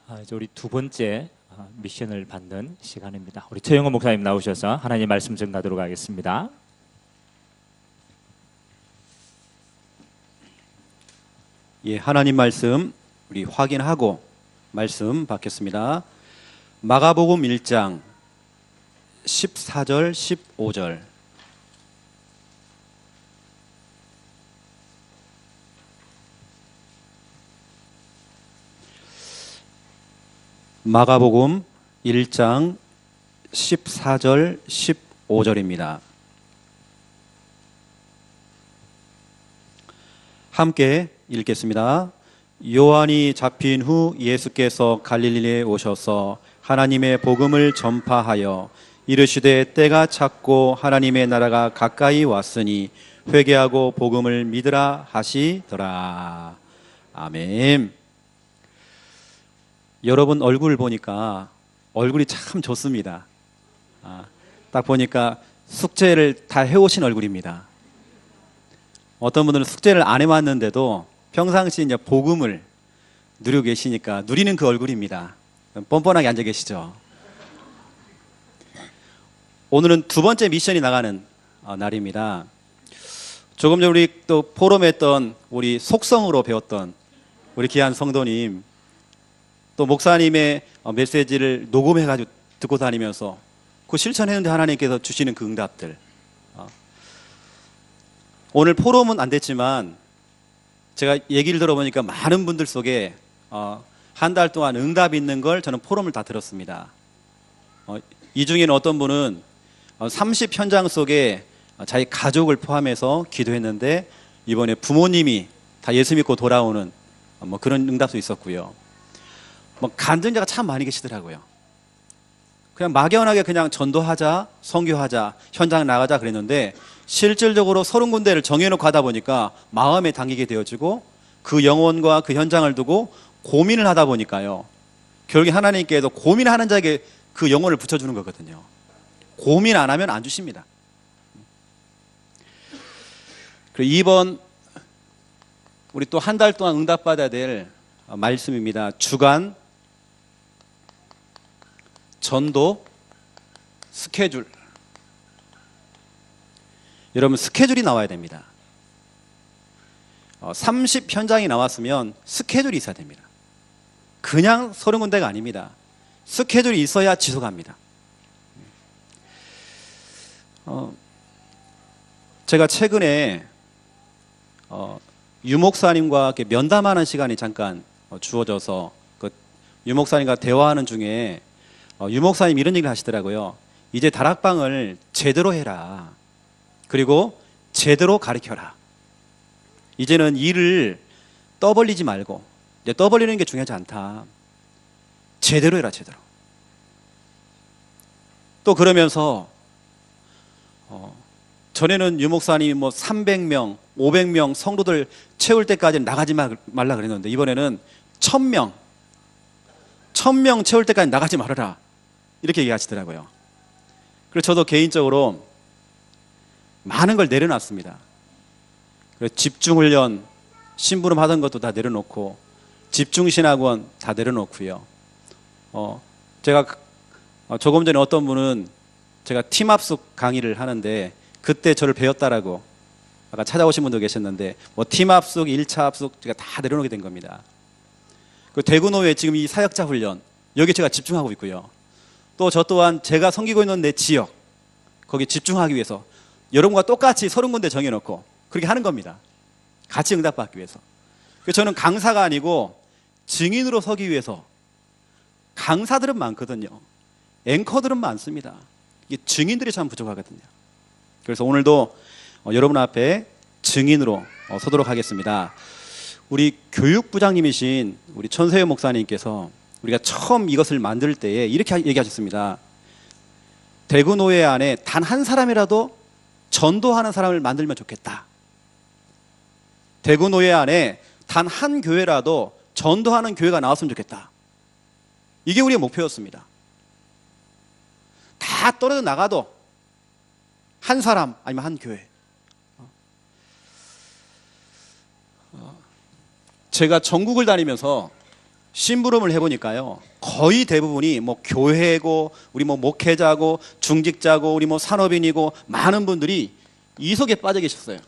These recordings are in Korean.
이제 우리 두 번째 미션을 받는 시간입니다. 우리 최영호 목사님 나오셔서 하나님 말씀 전가하도록 하겠습니다. 예, 하나님 말씀 우리 확인하고 말씀 받겠습니다. 마가복음 1장 14절 15절. 마가복음 1장 14절 15절입니다. 함께 읽겠습니다. 요한이 잡힌 후 예수께서 갈릴리에 오셔서 하나님의 복음을 전파하여 이르시되 때가 찼고 하나님의 나라가 가까이 왔으니 회개하고 복음을 믿으라 하시더라. 아멘. 여러분 얼굴 보니까 얼굴이 참 좋습니다. 딱 보니까 숙제를 다 해오신 얼굴입니다. 어떤 분들은 숙제를 안 해왔는데도 평상시 이제 복음을 누리고 계시니까 누리는 그 얼굴입니다. 뻔뻔하게 앉아 계시죠. 오늘은 두 번째 미션이 나가는 날입니다. 조금 전에 우리 또 포럼했던 우리 속성으로 배웠던 우리 귀한 성도님, 또 목사님의 메시지를 녹음해가지고 듣고 다니면서 그 실천했는데 하나님께서 주시는 그 응답들. 오늘 포럼은 안 됐지만 제가 얘기를 들어보니까 많은 분들 속에 한 달 동안 응답이 있는 걸 저는 포럼을 다 들었습니다. 이 중에는 어떤 분은 30 현장 속에 자기 가족을 포함해서 기도했는데 이번에 부모님이 다 예수 믿고 돌아오는 그런 응답도 있었고요. 간증자가 참 많이 계시더라고요. 그냥 막연하게 그냥 전도하자, 선교하자, 현장 나가자 그랬는데 실질적으로 30군데를 정해놓고 하다 보니까 마음에 당기게 되어지고 그 영혼과 그 현장을 두고 고민을 하다 보니까요, 결국에 하나님께서 고민하는 자에게 그 영혼을 붙여주는 거거든요. 고민 안 하면 안 주십니다. 그리고 이번 우리 또 한 달 동안 응답받아야 될 말씀입니다. 주간 전도 스케줄. 여러분 스케줄이 나와야 됩니다. 30 현장이 나왔으면 스케줄이 있어야 됩니다. 그냥 30군데가 아닙니다. 스케줄이 있어야 지속합니다. 제가 최근에 유목사님과 면담하는 시간이 잠깐 주어져서 그 유목사님과 대화하는 중에 유목사님 이런 얘기를 하시더라고요. 이제 다락방을 제대로 해라. 그리고 제대로 가르쳐라. 이제는 일을 떠벌리지 말고, 이제 떠벌리는 게 중요하지 않다. 제대로 해라, 제대로. 또 그러면서 전에는 유목사님이 300명, 500명 성도들 채울 때까지는 나가지 말라 그랬는데 이번에는 1000명 채울 때까지 나가지 말아라. 이렇게 얘기하시더라고요. 그래서 저도 개인적으로 많은 걸 내려놨습니다. 그래서 집중훈련, 심부름 하던 것도 다 내려놓고 집중신학원 다 내려놓고요. 제가 조금 전에 어떤 분은 제가 팀합숙 강의를 하는데 그때 저를 배웠다라고 아까 찾아오신 분도 계셨는데 팀합숙, 1차 합숙 제가 다 내려놓게 된 겁니다. 그 대구노회 지금 이 사역자 훈련 여기 제가 집중하고 있고요. 또 저 또한 제가 섬기고 있는 내 지역 거기 집중하기 위해서 여러분과 똑같이 30군데 정해놓고 그렇게 하는 겁니다. 같이 응답받기 위해서. 그래서 저는 강사가 아니고 증인으로 서기 위해서. 강사들은 많거든요. 앵커들은 많습니다. 이게 증인들이 참 부족하거든요. 그래서 오늘도 여러분 앞에 증인으로 서도록 하겠습니다. 우리 교육부장님이신 우리 천세현 목사님께서 우리가 처음 이것을 만들 때에 이렇게 얘기하셨습니다. 대구노회 안에 단 한 사람이라도 전도하는 사람을 만들면 좋겠다. 대구노회 안에 단 한 교회라도 전도하는 교회가 나왔으면 좋겠다. 이게 우리의 목표였습니다. 다 떨어져 나가도 한 사람 아니면 한 교회. 제가 전국을 다니면서 심부름을 해보니까요, 거의 대부분이 뭐 교회고, 우리 뭐 목회자고, 중직자고, 우리 뭐 산업인이고, 많은 분들이 이 속에 빠져 계셨어요.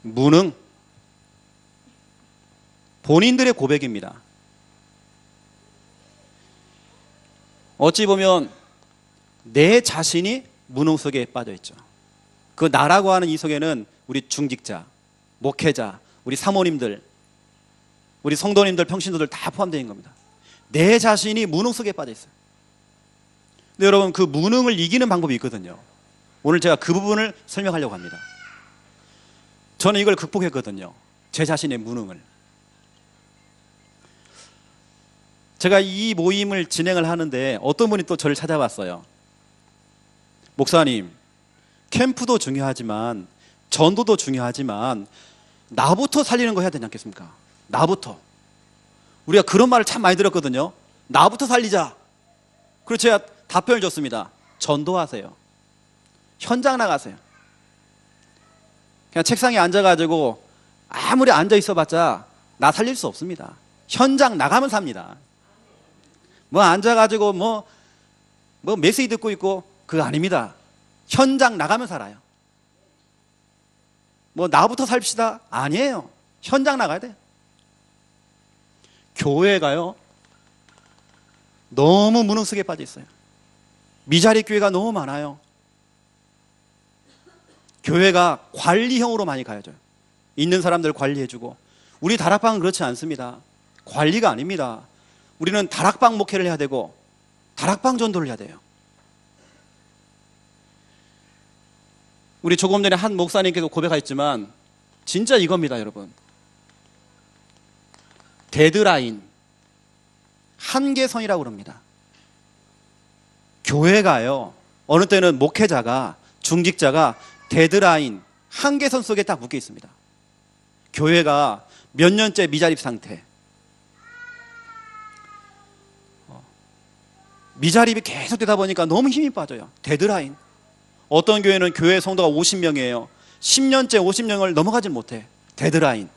무능. 본인들의 고백입니다. 어찌 보면 내 자신이 무능 속에 빠져 있죠. 그 나라고 하는 이 속에는 우리 중직자, 목회자, 우리 사모님들, 우리 성도님들, 평신도들 다 포함되어 있는 겁니다. 내 자신이 무능 속에 빠져 있어요. 근데 여러분, 그 무능을 이기는 방법이 있거든요. 오늘 제가 그 부분을 설명하려고 합니다. 저는 이걸 극복했거든요. 제 자신의 무능을. 제가 이 모임을 진행을 하는데 어떤 분이 또 저를 찾아왔어요. 목사님, 캠프도 중요하지만 전도도 중요하지만 나부터 살리는 거 해야 되지 않겠습니까? 나부터. 우리가 그런 말을 참 많이 들었거든요. 나부터 살리자. 그래서 제가 답변을 줬습니다. 전도하세요. 현장 나가세요. 그냥 책상에 앉아가지고 아무리 앉아 있어봤자 나 살릴 수 없습니다. 현장 나가면 삽니다. 뭐 앉아가지고 뭐 메시지 듣고 있고 그거 아닙니다. 현장 나가면 살아요. 뭐 나부터 삽시다 아니에요. 현장 나가야 돼요. 교회가요 너무 무능 속에 빠져 있어요. 미자립 교회가 너무 많아요. 교회가 관리형으로 많이 가야죠. 있는 사람들 관리해주고. 우리 다락방은 그렇지 않습니다. 관리가 아닙니다. 우리는 다락방 목회를 해야 되고 다락방 전도를 해야 돼요. 우리 조금 전에 한 목사님께서 고백하셨지만 진짜 이겁니다, 여러분. 데드라인, 한계선이라고 그럽니다. 교회가요, 어느 때는 목회자가, 중직자가 데드라인, 한계선 속에 딱 묶여 있습니다. 교회가 몇 년째 미자립 상태, 미자립이 계속 되다 보니까 너무 힘이 빠져요. 데드라인. 어떤 교회는 교회 성도가 50명이에요. 10년째 50명을 넘어가지 못해. 데드라인.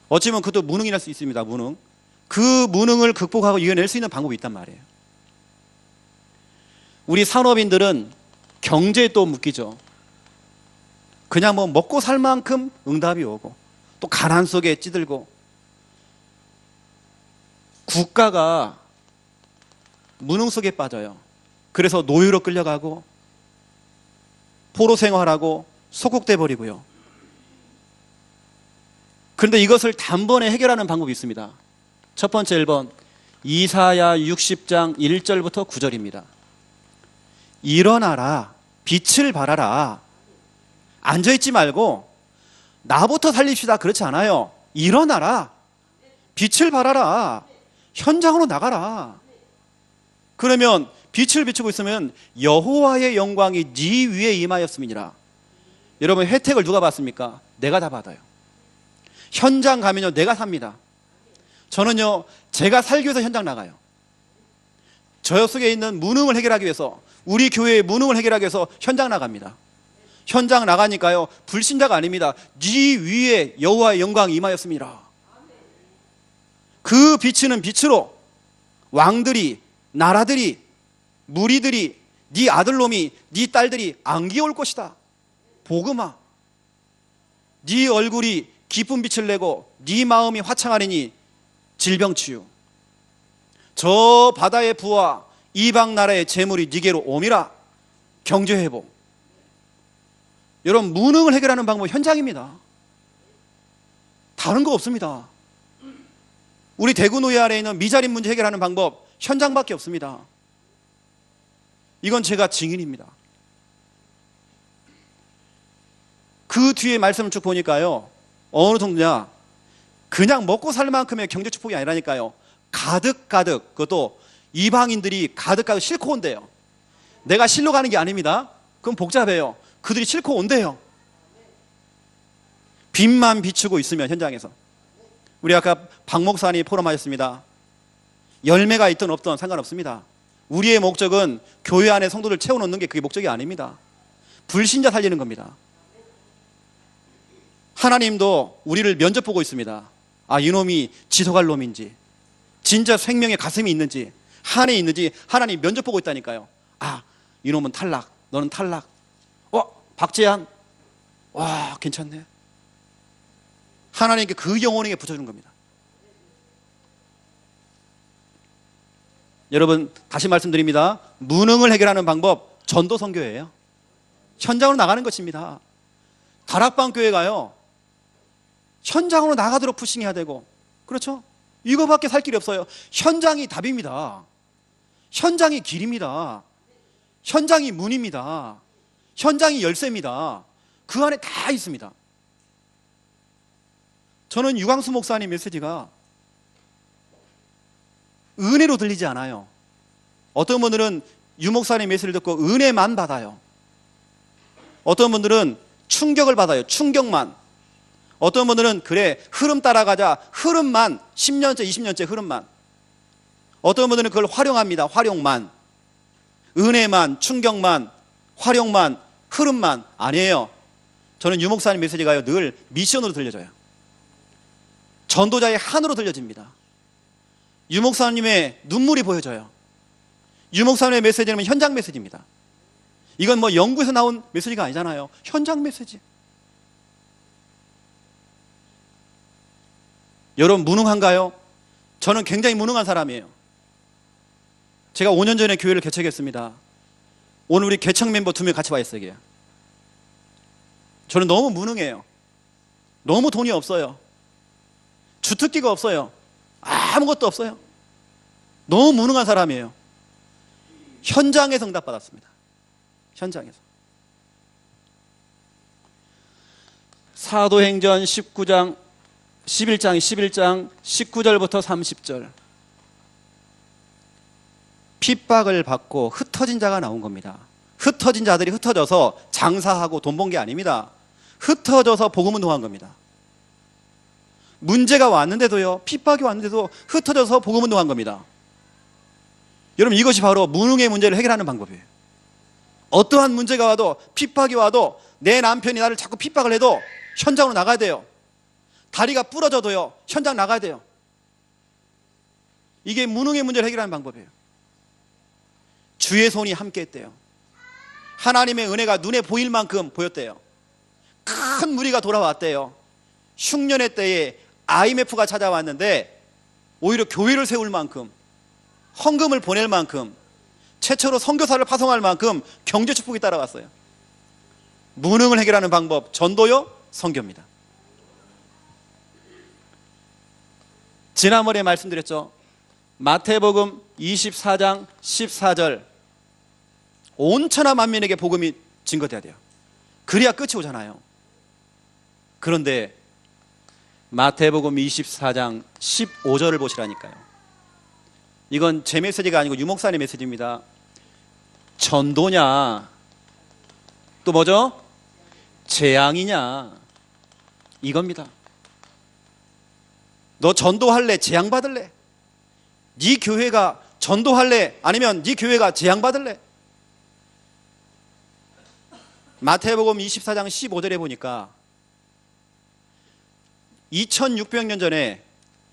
어찌보면 그것도 무능이랄 수 있습니다. 무능. 그 무능을 극복하고 이겨낼 수 있는 방법이 있단 말이에요. 우리 산업인들은 경제에 또 묶이죠. 그냥 뭐 먹고 살 만큼 응답이 오고 또 가난 속에 찌들고, 국가가 무능 속에 빠져요. 그래서 노예로 끌려가고 포로 생활하고 속국돼 버리고요. 그런데 이것을 단번에 해결하는 방법이 있습니다. 첫 번째 1번 이사야 60장 1절부터 9절입니다. 일어나라, 빛을 발하라. 앉아있지 말고 나부터 살립시다 그렇지 않아요. 일어나라, 빛을 발하라, 현장으로 나가라. 그러면 빛을 비추고 있으면 여호와의 영광이 네 위에 임하였음이니라. 여러분, 혜택을 누가 받습니까? 내가 다 받아요. 현장 가면요 내가 삽니다. 저는요 제가 살기 위해서 현장 나가요. 저 속에 있는 무능을 해결하기 위해서, 우리 교회의 무능을 해결하기 위해서 현장 나갑니다. 현장 나가니까요 불신자가 아닙니다. 네 위에 여호와의 영광이 임하였습니다. 그 비치는 빛으로 왕들이, 나라들이, 무리들이, 네 아들놈이, 네 딸들이 안기올 것이다. 복음아, 네 얼굴이 기쁜 빛을 내고 네 마음이 화창하리니 질병 치유. 저 바다의 부와 이방 나라의 재물이 네게로 옴이라. 경제 회복. 여러분, 무능을 해결하는 방법은 현장입니다. 다른 거 없습니다. 우리 대구노예 안에 있는 미자립 문제 해결하는 방법 현장밖에 없습니다. 이건 제가 증인입니다. 그 뒤에 말씀을 쭉 보니까요 어느 정도냐, 그냥 먹고 살 만큼의 경제 축복이 아니라니까요. 가득가득, 그것도 이방인들이 가득가득 싣고 온대요. 내가 실로 가는 게 아닙니다. 그럼 복잡해요. 그들이 싣고 온대요. 빛만 비추고 있으면 현장에서. 우리 아까 박 목사님이 포럼하셨습니다. 열매가 있든 없든 상관없습니다. 우리의 목적은 교회 안에 성도들 채워놓는 게 그게 목적이 아닙니다. 불신자 살리는 겁니다. 하나님도 우리를 면접 보고 있습니다. 아, 이놈이 지속할 놈인지, 진짜 생명의 가슴이 있는지, 한에 있는지 하나님 면접 보고 있다니까요. 아, 이놈은 탈락, 너는 탈락. 박재한, 와, 괜찮네. 하나님께 그 영혼에게 붙여준 겁니다. 여러분, 다시 말씀드립니다. 무능을 해결하는 방법, 전도 선교예요. 현장으로 나가는 것입니다. 다락방 교회가요, 현장으로 나가도록 푸싱해야 되고, 그렇죠? 이거밖에 살 길이 없어요. 현장이 답입니다. 현장이 길입니다. 현장이 문입니다. 현장이 열쇠입니다. 그 안에 다 있습니다. 저는 유광수 목사님 메시지가 은혜로 들리지 않아요. 어떤 분들은 유 목사님 메시지를 듣고 은혜만 받아요. 어떤 분들은 충격을 받아요. 충격만. 어떤 분들은 그래, 흐름 따라가자. 흐름만, 10년째 20년째 흐름만. 어떤 분들은 그걸 활용합니다. 활용만. 은혜만, 충격만, 활용만, 흐름만. 아니에요. 저는 유 목사님 메시지가요, 늘 미션으로 들려져요. 전도자의 한으로 들려집니다. 유 목사님의 눈물이 보여져요. 유 목사님의 메시지는 현장 메시지입니다. 이건 뭐 연구에서 나온 메시지가 아니잖아요. 현장 메시지. 여러분, 무능한가요? 저는 굉장히 무능한 사람이에요. 제가 5년 전에 교회를 개척했습니다. 오늘 우리 개척 멤버 2명 같이 와 있어요. 여기에. 저는 너무 무능해요. 너무 돈이 없어요. 주특기가 없어요. 아무것도 없어요. 너무 무능한 사람이에요. 현장에서 응답받았습니다. 현장에서. 사도행전 11장 19절부터 30절. 핍박을 받고 흩어진 자가 나온 겁니다. 흩어진 자들이 흩어져서 장사하고 돈 번 게 아닙니다. 흩어져서 복음 운동한 겁니다. 문제가 왔는데도요, 핍박이 왔는데도 흩어져서 복음 운동한 겁니다. 여러분, 이것이 바로 무능의 문제를 해결하는 방법이에요. 어떠한 문제가 와도, 핍박이 와도, 내 남편이 나를 자꾸 핍박을 해도 현장으로 나가야 돼요. 다리가 부러져도요, 현장 나가야 돼요. 이게 무능의 문제를 해결하는 방법이에요. 주의 손이 함께 했대요. 하나님의 은혜가 눈에 보일 만큼 보였대요. 큰 무리가 돌아왔대요. 흉년의 때에 IMF가 찾아왔는데 오히려 교회를 세울 만큼, 헌금을 보낼 만큼, 최초로 선교사를 파송할 만큼 경제 축복이 따라왔어요. 무능을 해결하는 방법, 전도요, 선교입니다. 지난번에 말씀드렸죠. 마태복음 24장 14절. 온 천하 만민에게 복음이 증거돼야 돼요. 그래야 끝이 오잖아요. 그런데 마태복음 24장 15절을 보시라니까요. 이건 제 메시지가 아니고 유 목사님 메시지입니다. 전도냐, 또 뭐죠? 재앙이냐, 이겁니다. 너 전도할래? 재앙받을래? 네 교회가 전도할래? 아니면 네 교회가 재앙받을래? 마태복음 24장 15절에 보니까 2600년 전에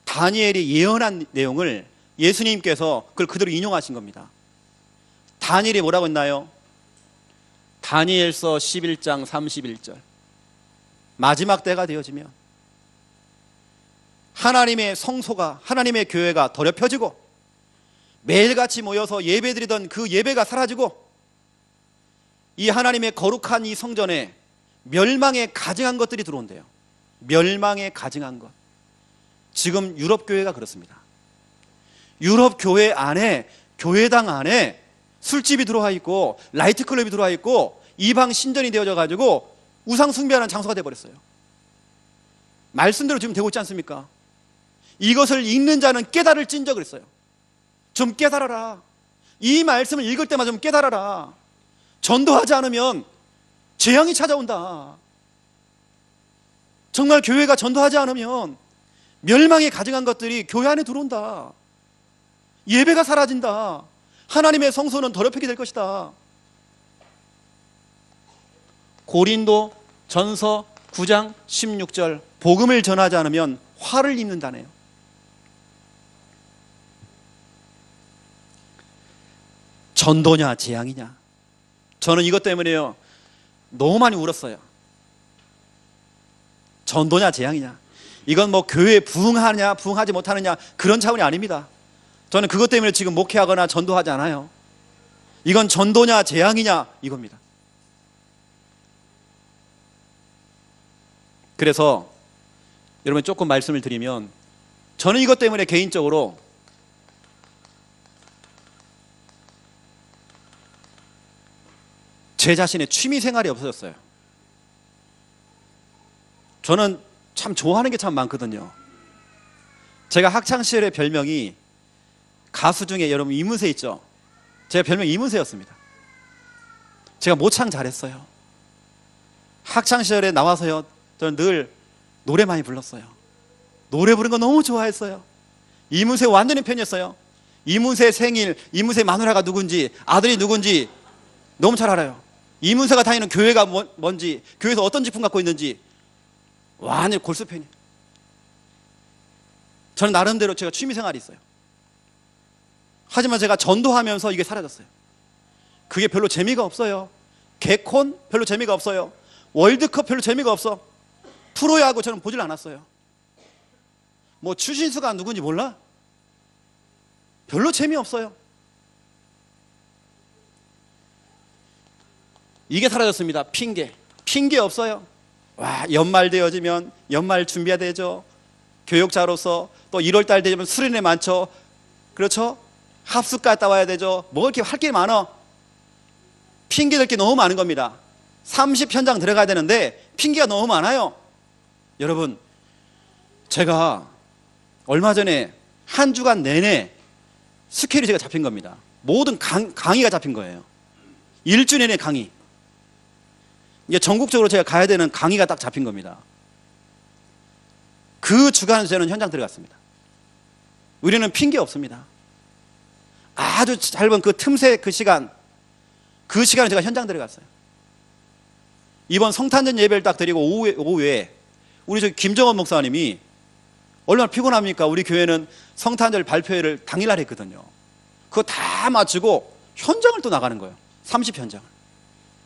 다니엘이 예언한 내용을 예수님께서 그걸 그대로 인용하신 겁니다. 다니엘이 뭐라고 했나요? 다니엘서 11장 31절. 마지막 때가 되어지면 하나님의 성소가, 하나님의 교회가 더럽혀지고 매일같이 모여서 예배드리던 그 예배가 사라지고 이 하나님의 거룩한 이 성전에 멸망에 가증한 것들이 들어온대요. 멸망에 가증한 것. 지금 유럽 교회가 그렇습니다. 유럽 교회 안에, 교회당 안에 술집이 들어와 있고 라이트 클럽이 들어와 있고 이방 신전이 되어져 가지고 우상 숭배하는 장소가 되어버렸어요. 말씀대로 지금 되고 있지 않습니까? 이것을 읽는 자는 깨달을진저 그랬어요. 좀 깨달아라. 이 말씀을 읽을 때마다 좀 깨달아라. 전도하지 않으면 재앙이 찾아온다. 정말 교회가 전도하지 않으면 멸망에 가증한 것들이 교회 안에 들어온다. 예배가 사라진다. 하나님의 성소는 더럽히게 될 것이다. 고린도 전서 9장 16절. 복음을 전하지 않으면 화를 입는다네요. 전도냐 재앙이냐. 저는 이것 때문에요 너무 많이 울었어요. 전도냐 재앙이냐. 이건 뭐 교회에 부응하냐 부응하지 못하느냐 그런 차원이 아닙니다. 저는 그것 때문에 지금 목회하거나 전도하지 않아요. 이건 전도냐 재앙이냐 이겁니다. 그래서 여러분 조금 말씀을 드리면 저는 이것 때문에 개인적으로 제 자신의 취미 생활이 없어졌어요. 저는 참 좋아하는 게 참 많거든요. 제가 학창시절의 별명이 가수 중에 여러분 이문세 있죠? 제가 별명이 이문세였습니다. 제가 모창 잘했어요. 학창시절에 나와서요 저는 늘 노래 많이 불렀어요. 노래 부르는 거 너무 좋아했어요. 이문세 완전히 팬이었어요. 이문세 생일, 이문세 마누라가 누군지, 아들이 누군지 너무 잘 알아요. 이문세가 다니는 교회가 뭔지, 교회에서 어떤 직분 갖고 있는지 완전히 골수 팬이에요. 저는 나름대로 제가 취미생활이 있어요. 하지만 제가 전도하면서 이게 사라졌어요. 그게 별로 재미가 없어요. 개콘 별로 재미가 없어요. 월드컵 별로 재미가 없어. 프로야구 저는 보질 않았어요. 뭐 추신수가 누군지 몰라? 별로 재미없어요. 이게 사라졌습니다. 핑계 없어요. 와, 연말 되어지면 연말 준비해야 되죠. 교육자로서 또 1월달 되면 수련회 많죠. 그렇죠? 합숙 갔다 와야 되죠. 뭐 이렇게 할 게 많아. 핑계될 게 너무 많은 겁니다. 30현장 들어가야 되는데 핑계가 너무 많아요. 여러분, 제가 얼마 전에 한 주간 내내 스케줄이 제가 잡힌 겁니다. 모든 강의가 잡힌 거예요. 일주 내내 강의. 이제 전국적으로 제가 가야 되는 강의가 딱 잡힌 겁니다. 그 주간 저는 현장 들어갔습니다. 우리는 핑계 없습니다. 아주 짧은 그 틈새 그 시간에 제가 현장 들어갔어요. 이번 성탄절 예배를 딱 드리고 오후에 우리 저 김정원 목사님이 얼마나 피곤합니까? 우리 교회는 성탄절 발표회를 당일날 했거든요. 그거 다 마치고 현장을 또 나가는 거예요. 30현장을.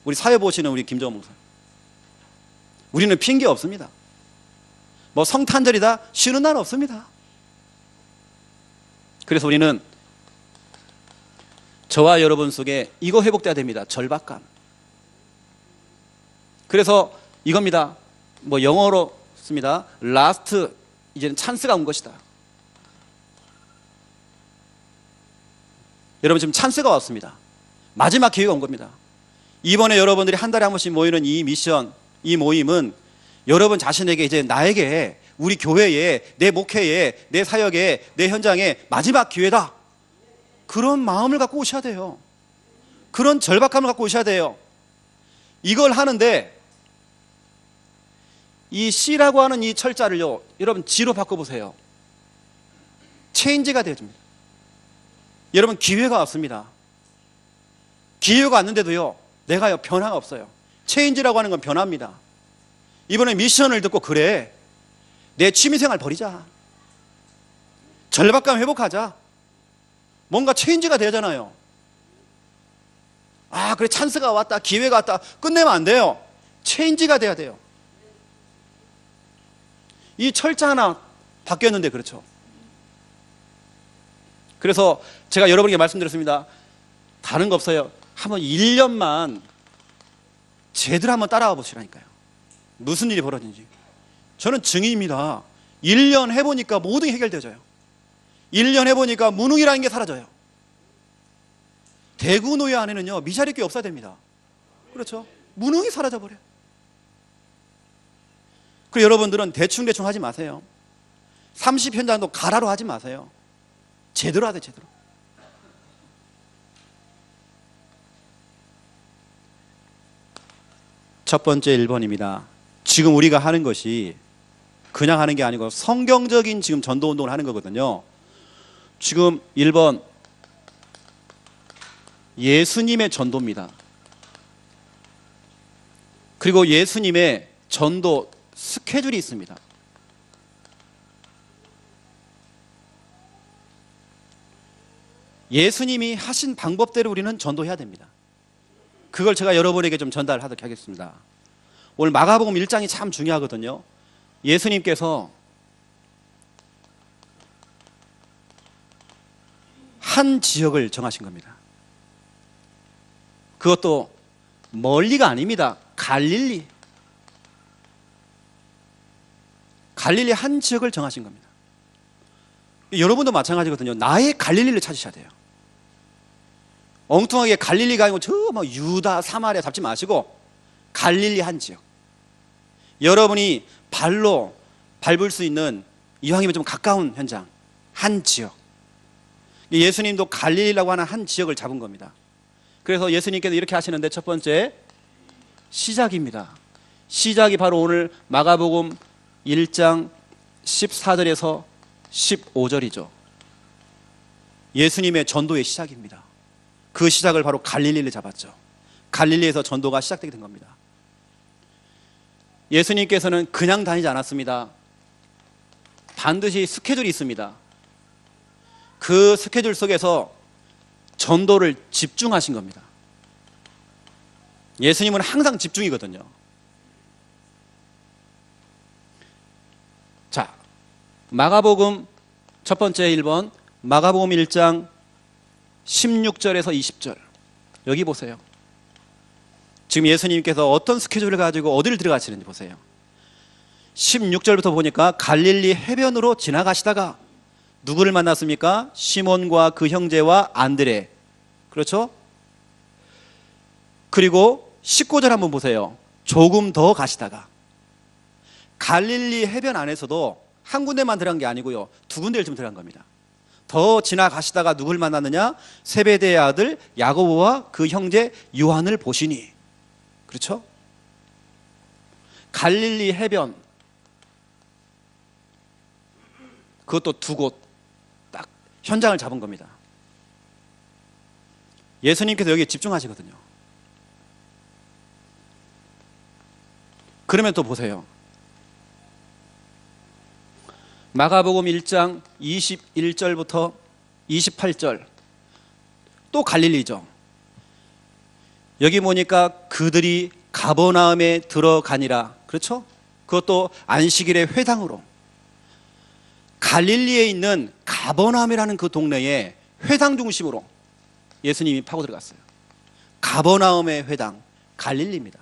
우리 사회 보시는 우리 김정원 목사님. 우리는 핑계 없습니다. 뭐 성탄절이다 쉬는 날 없습니다. 그래서 우리는 저와 여러분 속에 이거 회복돼야 됩니다. 절박감. 그래서 이겁니다. 뭐 영어로 씁니다. 라스트, 이제는 찬스가 온 것이다. 여러분 지금 찬스가 왔습니다. 마지막 기회가 온 겁니다. 이번에 여러분들이 한 달에 한 번씩 모이는 이 미션, 이 모임은 여러분 자신에게 이제 나에게, 우리 교회에, 내 목회에, 내 사역에, 내 현장에 마지막 기회다. 그런 마음을 갖고 오셔야 돼요. 그런 절박함을 갖고 오셔야 돼요. 이걸 하는데 이 C라고 하는 이 철자를요, 여러분 G로 바꿔보세요. 체인지가 되어집니다. 여러분 기회가 왔습니다. 기회가 왔는데도요, 내가요 변화가 없어요. 체인지라고 하는 건 변화입니다. 이번에 미션을 듣고 그래, 내 취미생활 버리자. 절박감 회복하자. 뭔가 체인지가 되잖아요. 아, 그래 찬스가 왔다, 기회가 왔다, 끝내면 안 돼요. 체인지가 돼야 돼요. 이 철자 하나 바뀌었는데 그렇죠. 그래서 제가 여러분에게 말씀드렸습니다. 다른 거 없어요. 한번 1년만 제대로 한번 따라와 보시라니까요. 무슨 일이 벌어지는지. 저는 증인입니다. 1년 해보니까 모든 게 해결되어져요. 1년 해보니까 무능이라는 게 사라져요. 대구노예 안에는요 미자립교 없어야 됩니다. 그렇죠? 무능이 사라져버려요. 그리고 여러분들은 대충 하지 마세요. 30현장도 가라로 하지 마세요. 제대로 하세요. 제대로. 첫 번째 1번입니다. 지금 우리가 하는 것이 그냥 하는 게 아니고 성경적인 지금 전도운동을 하는 거거든요. 지금 1번 예수님의 전도입니다. 그리고 예수님의 전도 스케줄이 있습니다. 예수님이 하신 방법대로 우리는 전도해야 됩니다. 그걸 제가 여러분에게 좀 전달하도록 하겠습니다. 오늘 마가복음 1장이 참 중요하거든요. 예수님께서 한 지역을 정하신 겁니다. 그것도 멀리가 아닙니다. 갈릴리 한 지역을 정하신 겁니다. 여러분도 마찬가지거든요. 나의 갈릴리를 찾으셔야 돼요. 엉뚱하게 갈릴리가 아니고 저 뭐 유다, 사마리아 잡지 마시고 갈릴리 한 지역. 여러분이 발로 밟을 수 있는 이왕이면 좀 가까운 현장 한 지역. 예수님도 갈릴리라고 하는 한 지역을 잡은 겁니다. 그래서 예수님께서 이렇게 하시는데 첫 번째 시작입니다. 시작이 바로 오늘 마가복음 1장 14절에서 15절이죠. 예수님의 전도의 시작입니다. 그 시작을 바로 갈릴리를 잡았죠. 갈릴리에서 전도가 시작되게 된 겁니다. 예수님께서는 그냥 다니지 않았습니다. 반드시 스케줄이 있습니다. 그 스케줄 속에서 전도를 집중하신 겁니다. 예수님은 항상 집중이거든요. 자, 마가복음 첫 번째 1번 마가복음 1장 16절에서 20절 여기 보세요. 지금 예수님께서 어떤 스케줄을 가지고 어디를 들어가시는지 보세요. 16절부터 보니까 갈릴리 해변으로 지나가시다가 누구를 만났습니까? 시몬과 그 형제와 안드레. 그렇죠? 그리고 19절 한번 보세요. 조금 더 가시다가 갈릴리 해변 안에서도 한 군데만 들어간 게 아니고요. 두 군데를 좀 들어간 겁니다. 더 지나가시다가 누구를 만났느냐? 세베대의 아들 야고보와 그 형제 요한을 보시니. 그렇죠? 갈릴리 해변 그것도 두 곳 딱 현장을 잡은 겁니다. 예수님께서 여기에 집중하시거든요. 그러면 또 보세요. 마가복음 1장 21절부터 28절 또 갈릴리죠. 여기 보니까 그들이 가버나움에 들어가니라. 그렇죠? 그것도 안식일의 회당으로. 갈릴리에 있는 가버나움이라는 그 동네에 회당 중심으로 예수님이 파고 들어갔어요. 가버나움의 회당, 갈릴리입니다.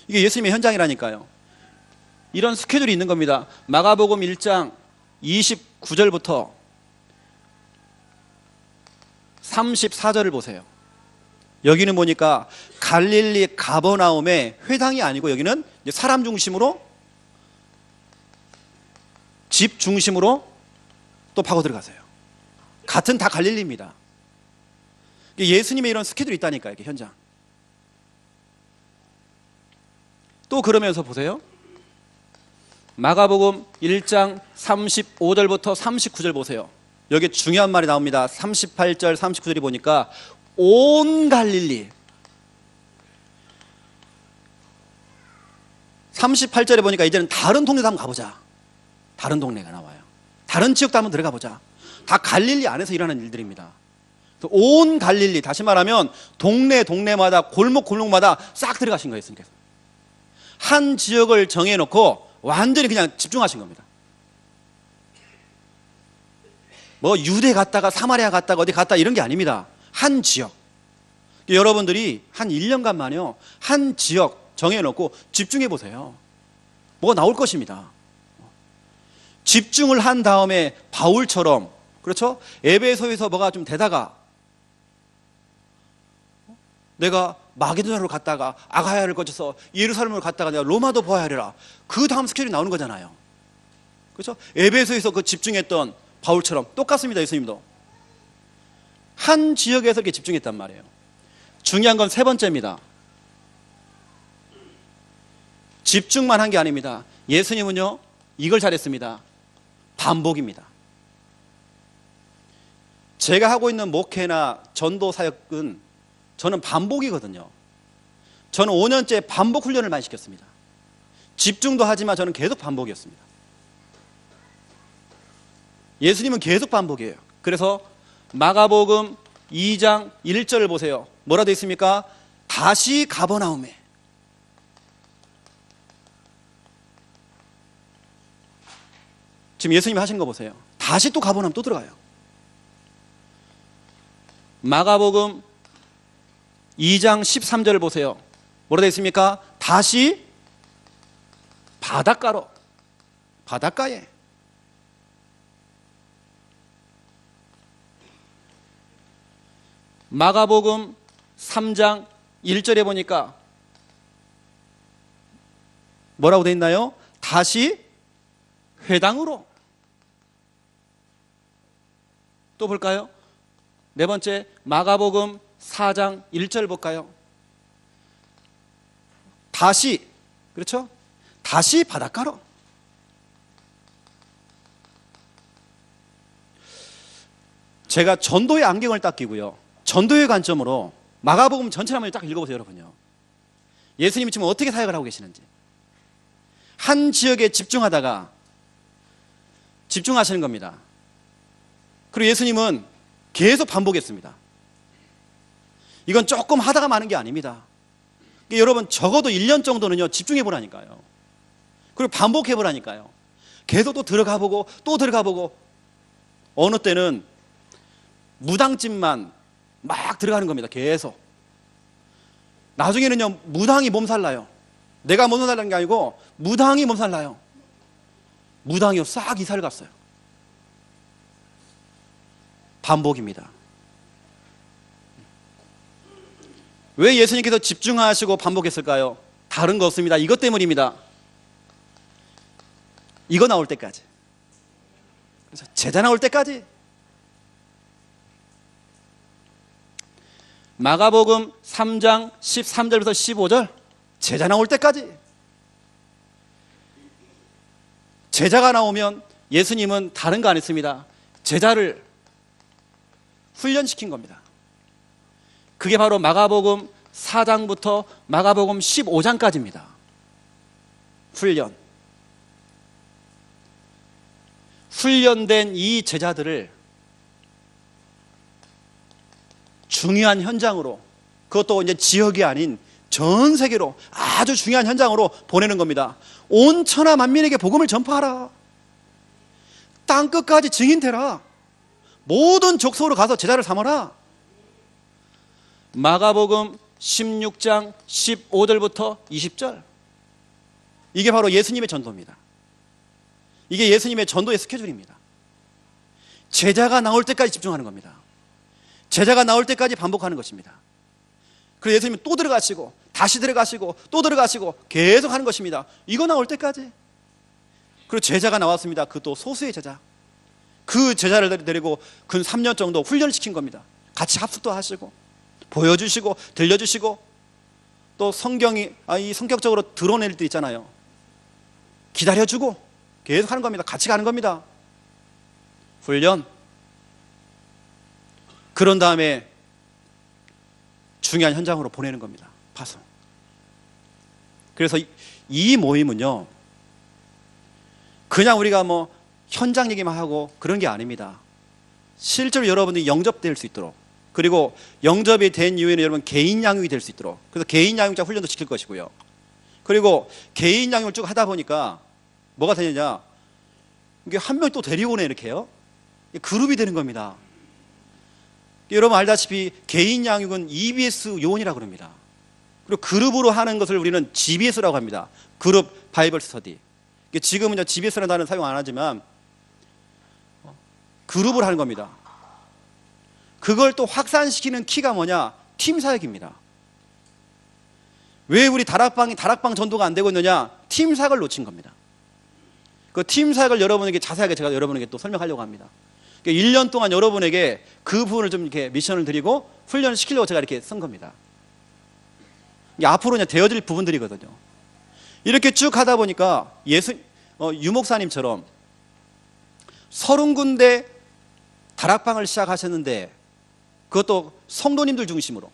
이게 예수님의 현장이라니까요. 이런 스케줄이 있는 겁니다. 마가복음 1장 29절부터 34절을 보세요. 여기는 보니까 갈릴리 가버나움의 회당이 아니고 여기는 사람 중심으로 집 중심으로 또 파고 들어가세요. 같은 다 갈릴리입니다. 예수님의 이런 스케줄이 있다니까요. 이렇게 현장. 또 그러면서 보세요. 마가복음 1장 35절부터 39절 보세요. 여기 중요한 말이 나옵니다. 38절 39절이 보니까 온 갈릴리. 38절에 보니까 이제는 다른 동네도 한번 가보자. 다른 동네가 나와요. 다른 지역도 한번 들어가 보자. 다 갈릴리 안에서 일하는 일들입니다. 온 갈릴리, 다시 말하면 동네마다 골목마다 싹 들어가신 거예요. 예수님께서. 한 지역을 정해놓고 완전히 그냥 집중하신 겁니다. 뭐 유대 갔다가 사마리아 갔다가 어디 갔다 이런 게 아닙니다. 한 지역. 여러분들이 한 1년간만요 한 지역 정해놓고 집중해 보세요. 뭐가 나올 것입니다. 집중을 한 다음에 바울처럼, 그렇죠? 에베소에서 뭐가 좀 되다가 내가 마게도냐로 갔다가 아가야를 거쳐서 예루살렘으로 갔다가 내가 로마도 보아야 하리라. 그 다음 스케줄이 나오는 거잖아요. 그렇죠? 에베소에서 그 집중했던 바울처럼 똑같습니다. 예수님도 한 지역에서 이렇게 집중했단 말이에요. 중요한 건 세 번째입니다. 집중만 한 게 아닙니다. 예수님은요 이걸 잘했습니다. 반복입니다. 제가 하고 있는 목회나 전도 사역은 저는 반복이거든요. 저는 5년째 반복 훈련을 많이 시켰습니다. 집중도 하지만 저는 계속 반복이었습니다. 예수님은 계속 반복이에요. 그래서 마가복음 2장 1절을 보세요. 뭐라 되어 있습니까? 다시 가버나움에. 지금 예수님이 하신 거 보세요. 다시 또 가버나움 또 들어가요. 마가복음 2장 13절을 보세요. 뭐라 되어 있습니까? 다시 바닷가로, 바닷가에. 마가복음 3장 1절에 보니까 뭐라고 되어 있나요? 다시 회당으로. 또 볼까요? 네 번째, 마가복음 4장 1절 볼까요? 다시, 그렇죠? 다시 바닷가로. 제가 전도의 안경을 딱 끼고요, 전도의 관점으로 마가복음 전체를 한번 딱 읽어보세요, 여러분요. 예수님이 지금 어떻게 사역을 하고 계시는지. 한 지역에 집중하시는 겁니다. 그리고 예수님은 계속 반복했습니다. 이건 조금 하다가 마는 게 아닙니다. 여러분, 적어도 1년 정도는요, 집중해 보라니까요. 그리고 반복해 보라니까요. 계속 또 들어가 보고 또 들어가 보고, 어느 때는 무당집만 막 들어가는 겁니다. 계속. 나중에는요, 무당이 몸살나요. 내가 몸살나는 게 아니고 무당이 몸살나요. 무당이요, 싹 이사를 갔어요. 반복입니다. 왜 예수님께서 집중하시고 반복했을까요? 다른 거 없습니다. 이것 때문입니다. 이거 나올 때까지. 그래서 제자 나올 때까지. 마가복음 3장 13절부터 15절, 제자 나올 때까지. 제자가 나오면 예수님은 다른 거 안 했습니다. 제자를 훈련시킨 겁니다. 그게 바로 마가복음 4장부터 마가복음 15장까지입니다. 훈련된 이 제자들을 중요한 현장으로, 그것도 이제 지역이 아닌 전 세계로 아주 중요한 현장으로 보내는 겁니다. 온 천하 만민에게 복음을 전파하라. 땅 끝까지 증인되라. 모든 족속으로 가서 제자를 삼아라. 마가복음 16장 15절부터 20절. 이게 바로 예수님의 전도입니다. 이게 예수님의 전도의 스케줄입니다. 제자가 나올 때까지 집중하는 겁니다. 제자가 나올 때까지 반복하는 것입니다. 그래서 예수님은 또 들어가시고 다시 들어가시고 또 들어가시고 계속 하는 것입니다. 이거 나올 때까지. 그리고 제자가 나왔습니다. 그것도 소수의 제자. 그 제자를 데리고 근 3년 정도 훈련시킨 겁니다. 같이 합숙도 하시고 보여주시고 들려주시고, 또 성경이 이 성격적으로 드러낼 때 있잖아요. 기다려주고 계속 하는 겁니다. 같이 가는 겁니다. 훈련. 그런 다음에 중요한 현장으로 보내는 겁니다. 파송. 그래서 이 모임은요, 그냥 우리가 뭐 현장 얘기만 하고 그런 게 아닙니다. 실제로 여러분들이 영접될 수 있도록, 그리고 영접이 된 이후에는 여러분 개인 양육이 될 수 있도록, 그래서 개인 양육자 훈련도 시킬 것이고요. 그리고 개인 양육을 쭉 하다 보니까 뭐가 되느냐, 이게 한 명 또 데리고 오네, 이렇게요. 그룹이 되는 겁니다. 여러분 알다시피 개인 양육은 EBS 요원이라고 합니다. 그리고 그룹으로 하는 것을 우리는 GBS라고 합니다. 그룹 바이블 스터디. 지금은 GBS라는 단어는 사용 안 하지만 그룹을 하는 겁니다. 그걸 또 확산시키는 키가 뭐냐? 팀 사역입니다. 왜 우리 다락방 전도가 안 되고 있느냐? 팀 사역을 놓친 겁니다. 그 팀 사역을 여러분에게 자세하게 제가 여러분에게 또 설명하려고 합니다. 1년 동안 여러분에게 그 부분을 좀 이렇게 미션을 드리고 훈련을 시키려고 제가 이렇게 쓴 겁니다. 이게 앞으로 그냥 되어질 부분들이거든요. 이렇게 쭉 하다 보니까 유목사님처럼 30군데 다락방을 시작하셨는데, 그것도 성도님들 중심으로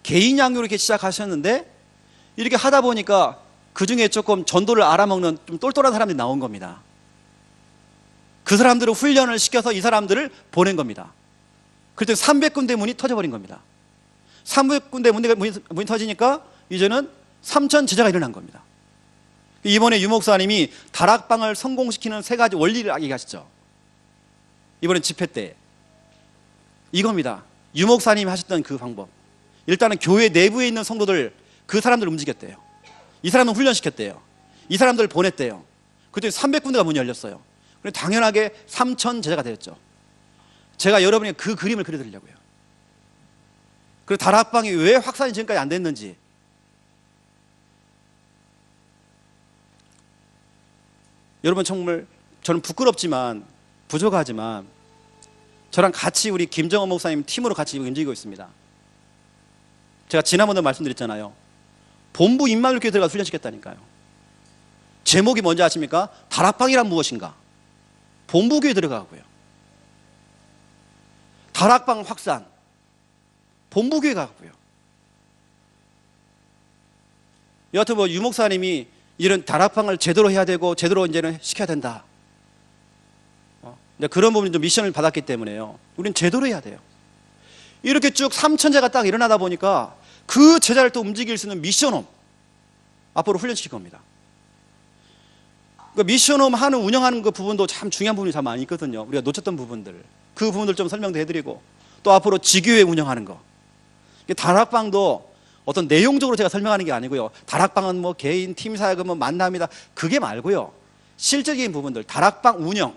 개인 양육으로 이렇게 시작하셨는데, 이렇게 하다 보니까 그 중에 조금 전도를 알아먹는 좀 똘똘한 사람들이 나온 겁니다. 그 사람들을 훈련을 시켜서 이 사람들을 보낸 겁니다. 그랬더니 300군데 문이 터져버린 겁니다. 300군데 문이 터지니까 이제는 3천 제자가 일어난 겁니다. 이번에 유 목사님이 다락방을 성공시키는 3가지 원리를 얘기하시죠. 이번엔 집회 때 이겁니다. 유 목사님이 하셨던 그 방법. 일단은 교회 내부에 있는 성도들, 그 사람들을 움직였대요. 이 사람을 훈련시켰대요. 이 사람들을 보냈대요. 그랬더니 300군데가 문이 열렸어요. 그래서 당연하게 3천 제자가 되었죠. 제가 여러분에게 그 그림을 그려드리려고요. 그리고 다락방이 왜 확산이 지금까지 안 됐는지, 여러분 정말 저는 부끄럽지만 부족하지만 저랑 같이 우리 김정원 목사님 팀으로 같이 움직이고 있습니다. 제가 지난번에 말씀드렸잖아요. 본부 임마누엘교회 들어가서 훈련시켰다니까요. 제목이 뭔지 아십니까? 다락방이란 무엇인가? 본부교회 들어가고요. 다락방 확산, 본부교회 가고요. 여하튼 유 목사님이 이런 다락방을 제대로 해야 되고 제대로 이제는 시켜야 된다. 그런 부분이 좀 미션을 받았기 때문에요. 우리는 제대로 해야 돼요. 이렇게 쭉 3천제가 딱 일어나다 보니까 그 제자를 또 움직일 수 있는 미션홈 앞으로 훈련시킬 겁니다. 그 미션홈 운영하는 그 부분도 참 중요한 부분이 참 많이 있거든요. 우리가 놓쳤던 부분들, 그 부분들 좀 설명도 해드리고, 또 앞으로 지교회 운영하는 거. 다락방도 어떤 내용적으로 제가 설명하는 게 아니고요. 다락방은 뭐 개인 팀 사역은 뭐 만남이다, 그게 말고요. 실질적인 부분들, 다락방 운영,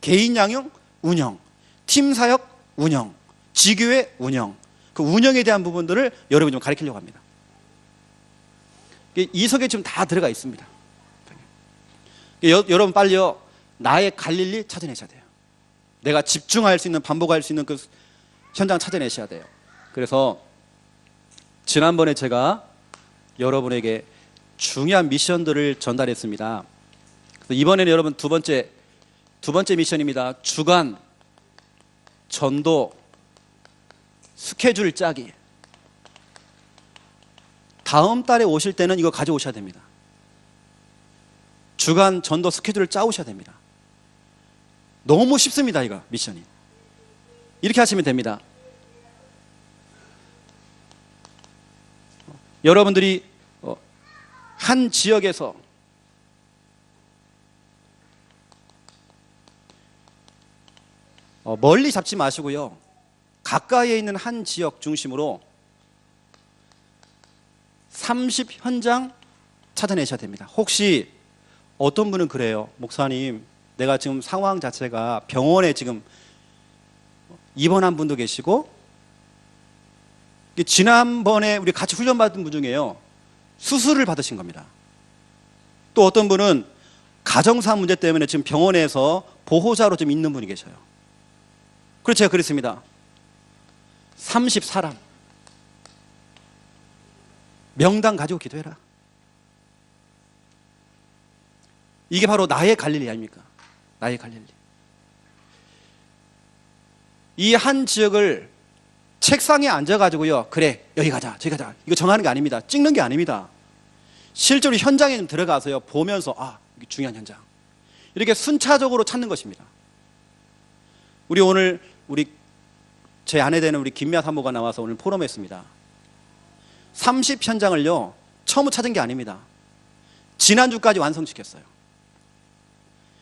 개인 양육 운영, 팀 사역 운영, 지교회 운영, 그 운영에 대한 부분들을 여러분이 좀 가르치려고 합니다. 이 속에 지금 다 들어가 있습니다. 여러분 빨리요, 나의 갈릴리 찾아내셔야 돼요. 내가 집중할 수 있는, 반복할 수 있는 그 현장 찾아내셔야 돼요. 그래서 지난번에 제가 여러분에게 중요한 미션들을 전달했습니다. 그래서 이번에는 여러분 두 번째 미션입니다. 주간 전도 스케줄 짜기. 다음 달에 오실 때는 이거 가져오셔야 됩니다. 주간 전도 스케줄을 짜오셔야 됩니다. 너무 쉽습니다. 이거 미션이. 이렇게 하시면 됩니다. 여러분들이 한 지역에서 멀리 잡지 마시고요, 가까이에 있는 한 지역 중심으로 30현장 찾아내셔야 됩니다. 혹시 어떤 분은 그래요. 목사님, 내가 지금 상황 자체가 병원에 지금 입원한 분도 계시고, 지난번에 우리 같이 훈련받은 분 중에요, 수술을 받으신 겁니다. 또 어떤 분은 가정사 문제 때문에 지금 병원에서 보호자로 좀 있는 분이 계셔요. 그래서 제가 그랬습니다. 30사람 명단 가지고 기도해라. 이게 바로 나의 갈릴리 아닙니까? 나의 갈릴리. 이 한 지역을 책상에 앉아가지고요, 그래 여기 가자 저기 가자 이거 정하는 게 아닙니다. 찍는 게 아닙니다. 실제로 현장에 좀 들어가서요, 보면서 이게 중요한 현장, 이렇게 순차적으로 찾는 것입니다. 오늘 제 아내 되는 우리 김미아 사모가 나와서 오늘 포럼했습니다. 30현장을요 처음 찾은 게 아닙니다. 지난주까지 완성시켰어요.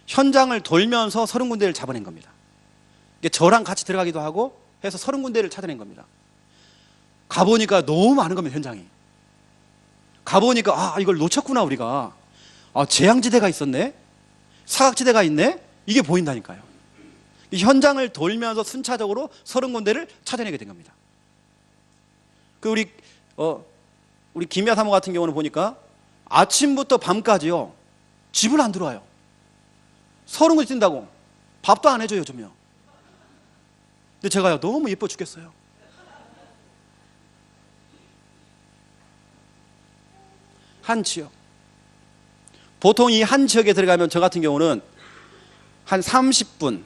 현장을 돌면서 30군데를 잡아낸 겁니다. 저랑 같이 들어가기도 하고 해서 30군데를 찾아낸 겁니다. 가보니까 너무 많은 겁니다. 현장이 가보니까 이걸 놓쳤구나 우리가. 재앙지대가 있었네, 사각지대가 있네, 이게 보인다니까요. 이 현장을 돌면서 순차적으로 30군데를 찾아내게 된 겁니다. 우리 김야 사모 같은 경우는 보니까 아침부터 밤까지요 집을 안 들어와요. 30군데 뛴다고 밥도 안 해줘요 좀요. 근데 제가요 너무 예뻐 죽겠어요. 한 지역, 보통 이 한 지역에 들어가면 저 같은 경우는 한 30분,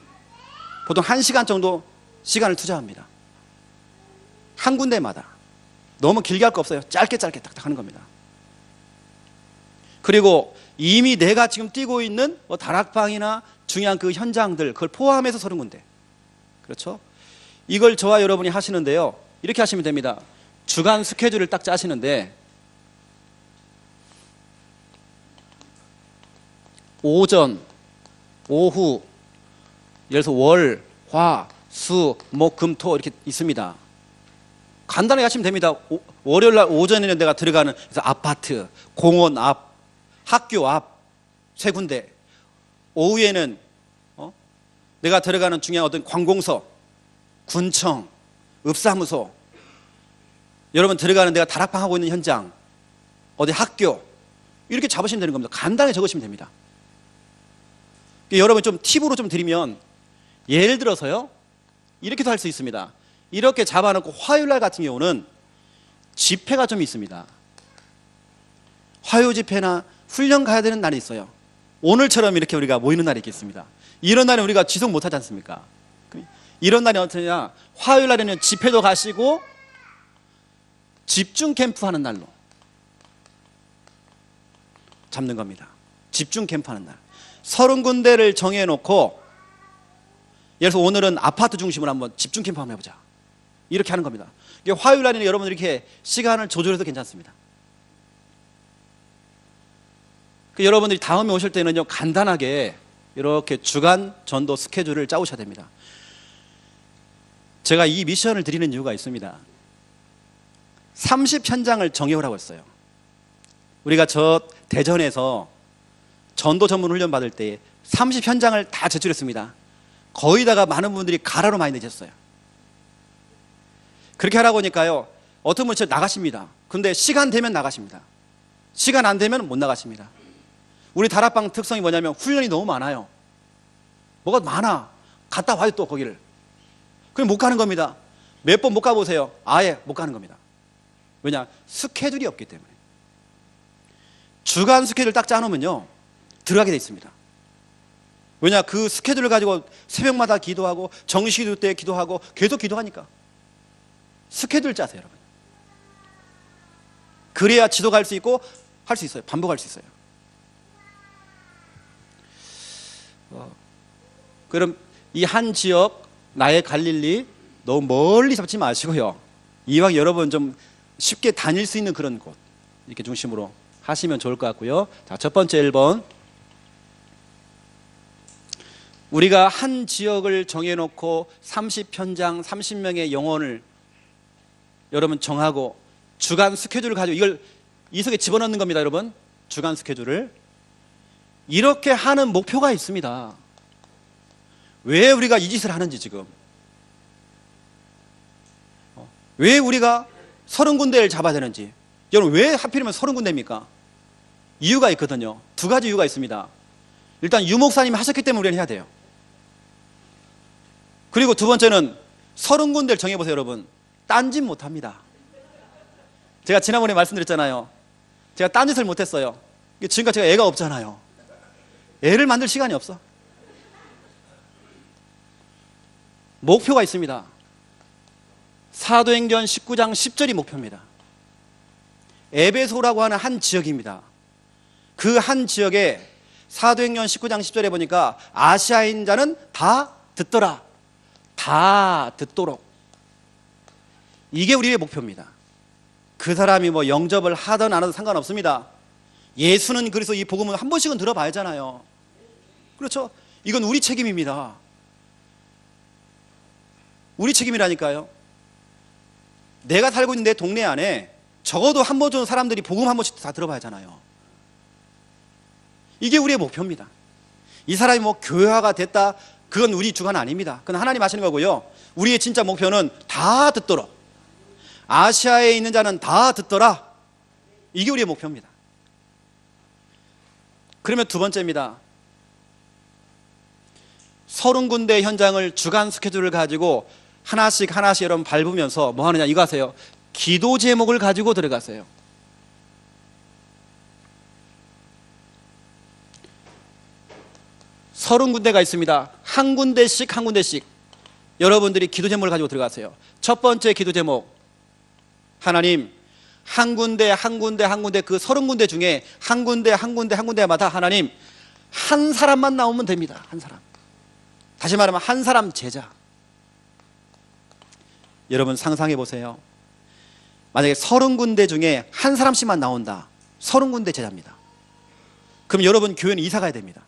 보통 1시간 정도 시간을 투자합니다. 한 군데마다. 너무 길게 할 거 없어요. 짧게 딱딱 하는 겁니다. 그리고 이미 내가 지금 뛰고 있는 뭐 다락방이나 중요한 그 현장들, 그걸 포함해서 30군데. 그렇죠? 이걸 저와 여러분이 하시는데요. 이렇게 하시면 됩니다. 주간 스케줄을 딱 짜시는데, 오전, 오후, 예를 들어서 월, 화, 수, 목, 금, 토 이렇게 있습니다. 간단하게 하시면 됩니다. 월요일 날 오전에는 내가 들어가는, 그래서 아파트, 공원 앞, 학교 앞 세 군데. 오후에는 내가 들어가는 중요한 어떤 관공서, 군청, 읍사무소, 여러분 들어가는 내가 다락방 하고 있는 현장, 어디 학교, 이렇게 잡으시면 되는 겁니다. 간단하게 적으시면 됩니다. 여러분 좀 팁으로 좀 드리면, 예를 들어서요, 이렇게도 할 수 있습니다. 이렇게 잡아놓고 화요일 날 같은 경우는 집회가 좀 있습니다. 화요 집회나 훈련 가야 되는 날이 있어요. 오늘처럼 이렇게 우리가 모이는 날이 있겠습니다. 이런 날은 우리가 지속 못하지 않습니까? 이런 날이 어떠냐? 화요일 날에는 집회도 가시고 집중 캠프 하는 날로 잡는 겁니다. 집중 캠프 하는 날. 30군데를 정해놓고, 예를 들어서 오늘은 아파트 중심으로 한번 집중 캠프 한번 해보자. 이렇게 하는 겁니다. 화요일 날에는 여러분들 이렇게 시간을 조절해도 괜찮습니다. 여러분들이 다음에 오실 때는요, 간단하게 이렇게 주간 전도 스케줄을 짜오셔야 됩니다. 제가 이 미션을 드리는 이유가 있습니다. 30현장을 정해오라고 했어요. 우리가 저 대전에서 전도 전문 훈련 받을 때 30현장을 다 제출했습니다. 거의다가 많은 분들이 가라로 많이 내셨어요. 그렇게 하라고 하니까요, 어떤 분은 나가십니다. 근데 시간 되면 나가십니다. 시간 안 되면 못 나가십니다. 우리 다락방 특성이 뭐냐면 훈련이 너무 많아요. 뭐가 많아. 갔다 와요 또 거기를. 그럼 못 가는 겁니다. 몇 번 못 가보세요. 아예 못 가는 겁니다. 왜냐? 스케줄이 없기 때문에. 주간 스케줄 딱 짜놓으면요, 들어가게 돼 있습니다. 왜냐? 그 스케줄을 가지고 새벽마다 기도하고 정시기도 때 기도하고 계속 기도하니까. 스케줄 짜세요, 여러분. 그래야 지도 갈 수 있고 할 수 있어요. 반복할 수 있어요. 그럼 이 한 지역, 나의 갈릴리 너무 멀리 잡지 마시고요, 이왕 여러분 좀 쉽게 다닐 수 있는 그런 곳 이렇게 중심으로 하시면 좋을 것 같고요. 자, 첫 번째 1번, 우리가 한 지역을 정해놓고 30현장 30명의 영혼을 여러분 정하고 주간 스케줄을 가지고 이걸 이 속에 집어넣는 겁니다. 여러분, 주간 스케줄을 이렇게 하는 목표가 있습니다. 왜 우리가 이 짓을 하는지, 지금 왜 우리가 30군데를 잡아야 되는지, 여러분 왜 하필이면 30군데입니까? 이유가 있거든요. 두 가지 이유가 있습니다. 일단 유 목사님이 하셨기 때문에 우리는 해야 돼요. 그리고 두 번째는 30군데를 정해보세요. 여러분, 딴짓 못합니다. 제가 지난번에 말씀드렸잖아요. 제가 딴짓을 못했어요. 지금까지 제가 애가 없잖아요. 애를 만들 시간이 없어. 목표가 있습니다. 사도행전 19장 10절이 목표입니다. 에베소라고 하는 한 지역입니다. 그 한 지역에 사도행전 19장 10절에 보니까 아시아인 자는 다 듣더라. 다 듣도록. 이게 우리의 목표입니다. 그 사람이 뭐 영접을 하든 안 하든 상관없습니다. 예수는 그래서 이 복음을 한 번씩은 들어봐야잖아요. 그렇죠? 이건 우리 책임입니다. 우리 책임이라니까요. 내가 살고 있는 내 동네 안에 적어도 한 번 정도 사람들이 복음 한 번씩 다 들어봐야 하잖아요. 이게 우리의 목표입니다. 이 사람이 뭐 교회화가 됐다, 그건 우리 주관 아닙니다. 그건 하나님 하시는 거고요. 우리의 진짜 목표는 다 듣도록, 아시아에 있는 자는 다 듣더라. 이게 우리의 목표입니다. 그러면 두 번째입니다. 30군데 현장을 주간 스케줄을 가지고 하나씩 여러분 밟으면서 뭐 하느냐, 이거 하세요. 기도 제목을 가지고 들어가세요. 서른 군데가 있습니다. 한 군데씩 여러분들이 기도 제목을 가지고 들어가세요. 첫 번째 기도 제목, 하나님, 한 군데 한 군데 한 군데 그 30군데 중에 한 군데 한 군데 한 군데마다 하나님 한 사람만 나오면 됩니다. 한 사람. 다시 말하면 한 사람 제자. 여러분 상상해 보세요. 만약에 30군데 중에 한 사람씩만 나온다. 30군데 제자입니다. 그럼 여러분 교회는 이사 가야 됩니다.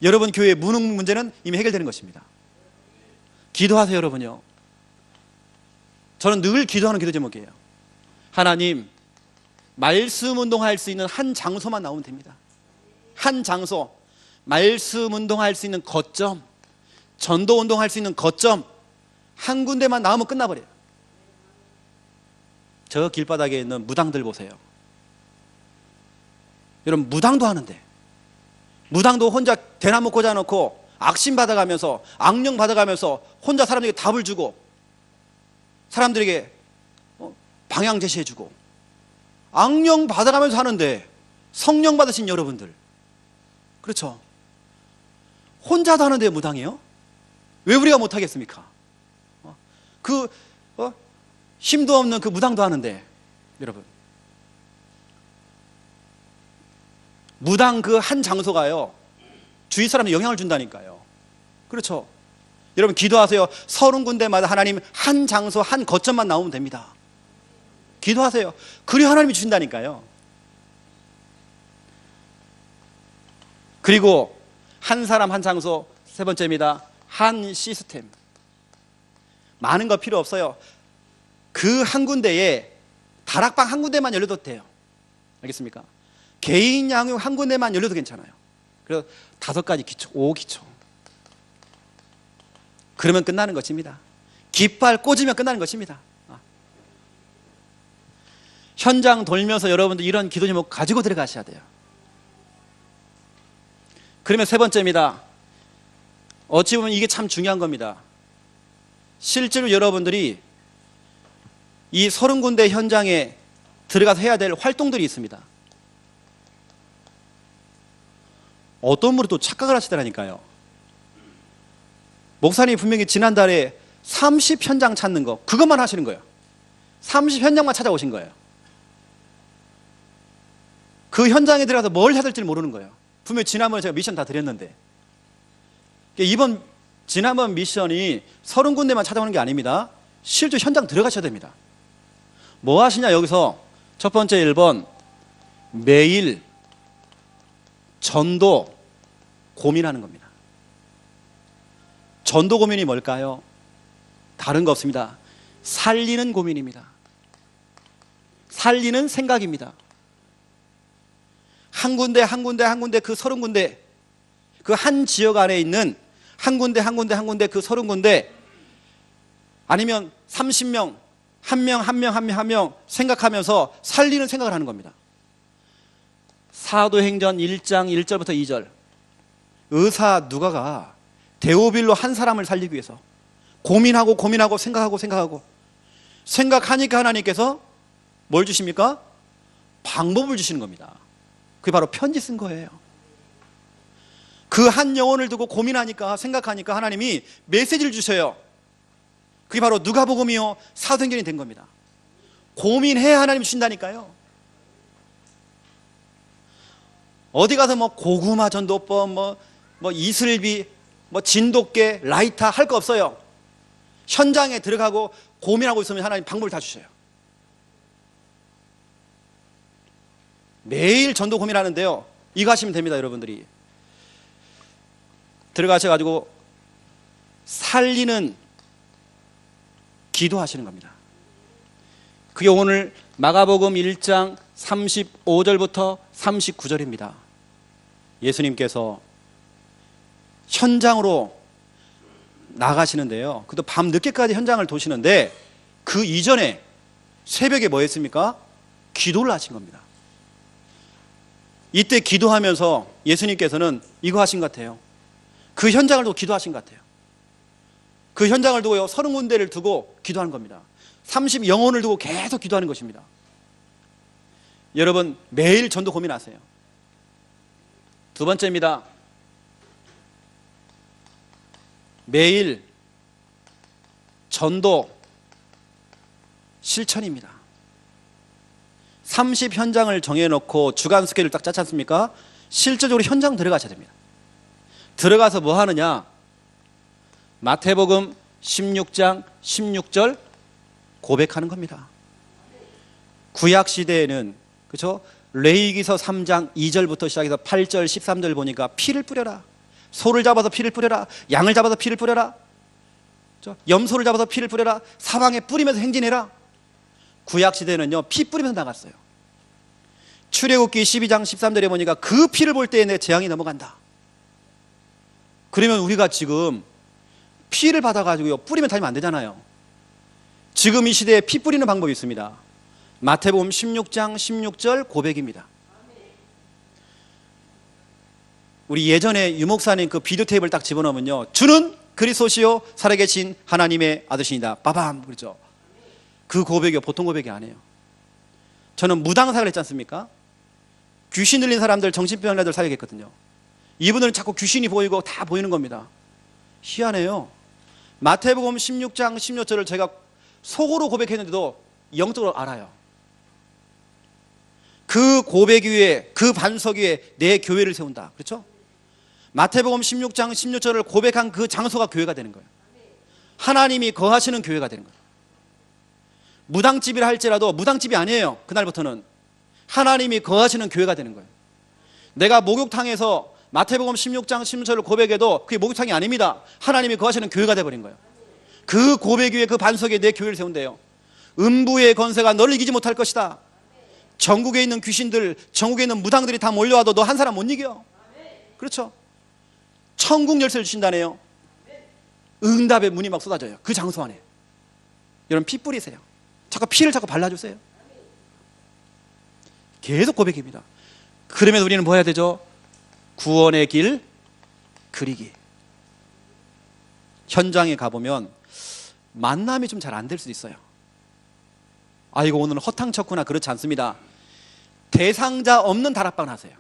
여러분 교회의 무능 문제는 이미 해결되는 것입니다. 기도하세요, 여러분요. 저는 늘 기도하는 기도 제목이에요. 하나님, 말씀 운동할 수 있는 한 장소만 나오면 됩니다. 한 장소, 말씀 운동할 수 있는 거점, 전도 운동할 수 있는 거점 한 군데만 나오면 끝나버려요. 저 길바닥에 있는 무당들 보세요. 여러분 무당도 하는데, 무당도 혼자 대나무 꽂아놓고 악신 받아가면서 악령 받아가면서 혼자 사람들에게 답을 주고 사람들에게 방향 제시해주고 악령 받아가면서 하는데, 성령 받으신 여러분들, 그렇죠? 혼자도 하는데 무당이에요? 왜 우리가 못하겠습니까? 힘도 없는 그 무당도 하는데, 여러분 무당 그 한 장소가요 주위 사람들 영향을 준다니까요. 그렇죠? 여러분 기도하세요. 30군데마다 하나님 한 장소 한 거점만 나오면 됩니다. 기도하세요. 그리 하나님이 주신다니까요. 그리고 한 사람 한 장소, 세 번째입니다. 한 시스템. 많은 거 필요 없어요. 그 한 군데에 다락방 한 군데만 열려도 돼요. 알겠습니까? 개인 양육 한 군데만 열려도 괜찮아요. 그래서 5가지 기초, 5기초. 그러면 끝나는 것입니다. 깃발 꽂으면 끝나는 것입니다. 현장 돌면서 여러분들 이런 기도 제목 가지고 들어가셔야 돼요. 그러면 세 번째입니다. 어찌 보면 이게 참 중요한 겁니다. 실제로 여러분들이 이 30군데 현장에 들어가서 해야 될 활동들이 있습니다. 어떤 분이 또 착각을 하시더라니까요. 목사님이 분명히 지난달에 30 현장 찾는 거, 그것만 하시는 거예요. 30 현장만 찾아오신 거예요. 그 현장에 들어가서 뭘 해야 될지 모르는 거예요. 분명히 지난번에 제가 미션 다 드렸는데, 지난번 미션이 30군데만 찾아오는 게 아닙니다. 실제 현장 들어가셔야 됩니다. 뭐 하시냐, 여기서 첫 번째 1번, 매일 전도 고민하는 겁니다. 전도 고민이 뭘까요? 다른 거 없습니다. 살리는 고민입니다. 살리는 생각입니다. 한 군데 한 군데 한 군데 그 30군데, 그 한 지역 안에 있는 한 군데 한 군데 한 군데 그 30군데, 아니면 30명 한 명 한 명 한 명 한 명 생각하면서 살리는 생각을 하는 겁니다. 사도행전 1장 1절부터 2절, 의사 누가가 데오빌로 한 사람을 살리기 위해서 고민하고 고민하고 생각하고 생각하니까 하나님께서 뭘 주십니까? 방법을 주시는 겁니다. 그게 바로 편지 쓴 거예요. 그 한 영혼을 두고 고민하니까 생각하니까 하나님이 메시지를 주셔요. 그게 바로 누가복음이요 사도행전이 된 겁니다. 고민해야 하나님이 주신다니까요. 어디 가서 뭐 고구마 전도법, 뭐 이슬비, 뭐 진돗개, 라이터 할 거 없어요. 현장에 들어가고 고민하고 있으면 하나님 방법을 다 주셔요. 매일 전도 고민하는데요, 이거 하시면 됩니다. 여러분들이 들어가셔가지고 살리는 기도하시는 겁니다. 그게 오늘 마가복음 1장 35절부터 39절입니다. 예수님께서 현장으로 나가시는데요, 그것도 밤 늦게까지 현장을 도시는데, 그 이전에 새벽에 뭐 했습니까? 기도를 하신 겁니다. 이때 기도하면서 예수님께서는 이거 하신 것 같아요. 그 현장을 두고 기도하신 것 같아요. 그 현장을 두고요 30군데를 두고 기도하는 겁니다. 30 영혼을 두고 계속 기도하는 것입니다. 여러분 매일 전도 고민하세요. 두 번째입니다. 매일 전도 실천입니다. 30 현장을 정해놓고 주간 스케줄 딱 짰지 않습니까? 실제적으로 현장 들어가셔야 됩니다. 들어가서 뭐 하느냐? 마태복음 16장 16절 고백하는 겁니다. 구약 시대에는 그렇죠? 레위기서 3장 2절부터 시작해서 8절 13절 보니까 피를 뿌려라. 소를 잡아서 피를 뿌려라. 양을 잡아서 피를 뿌려라. 그렇죠? 염소를 잡아서 피를 뿌려라. 사방에 뿌리면서 행진해라. 구약 시대는요 피 뿌리면서 나갔어요. 출애굽기 12장 13절에 보니까 그 피를 볼 때에 내 재앙이 넘어간다. 그러면 우리가 지금 피를 받아가지고요 뿌리면 다니면 안 되잖아요. 지금 이 시대에 피 뿌리는 방법이 있습니다. 마태복음 16장 16절 고백입니다. 우리 예전에 유목사님 그 비디오 테이프를 딱 집어넣으면요 주는 그리스도시요 살아계신 하나님의 아들이시니다. 빠밤 그렇죠. 그 고백이요 보통 고백이 아니에요. 저는 무당사를 했지 않습니까? 귀신 들린 사람들 정신병자들 사역했거든요. 이분들은 자꾸 귀신이 보이고 다 보이는 겁니다. 희한해요. 마태복음 16장 16절을 제가 속으로 고백했는데도 영적으로 알아요. 그 고백 위에 그 반석 위에 내 교회를 세운다. 그렇죠? 마태복음 16장 16절을 고백한 그 장소가 교회가 되는 거예요. 하나님이 거하시는 교회가 되는 거예요. 무당집이라 할지라도 무당집이 아니에요. 그날부터는 하나님이 거하시는 교회가 되는 거예요. 내가 목욕탕에서 마태복음 16장 16절을 고백해도 그게 목욕탕이 아닙니다. 하나님이 거하시는 교회가 되어버린 거예요. 그 고백 위에 그 반석에 내 교회를 세운대요. 음부의 권세가 너를 이기지 못할 것이다. 전국에 있는 귀신들, 전국에 있는 무당들이 다 몰려와도 너 한 사람 못 이겨. 그렇죠? 천국 열쇠를 주신다네요. 응답의 문이 막 쏟아져요. 그 장소 안에. 여러분 피 뿌리세요. 자꾸 피를 자꾸 발라주세요. 계속 고백입니다. 그러면 우리는 뭐 해야 되죠? 구원의 길 그리기. 현장에 가보면 만남이 좀 잘 안 될 수도 있어요. 아이고 오늘은 허탕 쳤구나. 그렇지 않습니다. 대상자 없는 다락방을 하세요.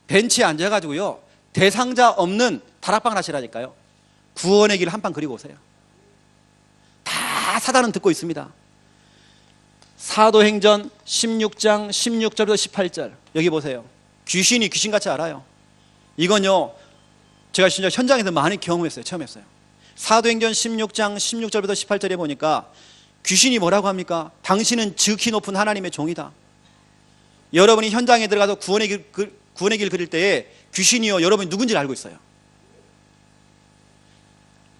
벤치에 앉아가지고요 대상자 없는 다락방을 하시라니까요. 구원의 길 한 판 그리고 오세요. 다 사단은 듣고 있습니다. 사도행전 16장 16절부터 18절 여기 보세요. 귀신이 귀신같이 알아요. 이건요 제가 진짜 현장에서 많이 경험했어요. 체험했어요. 사도행전 16장 16절부터 18절에 보니까 귀신이 뭐라고 합니까? 당신은 지극히 높은 하나님의 종이다. 여러분이 현장에 들어가서 구원의 길 그릴 때에 귀신이요 여러분이 누군지를 알고 있어요.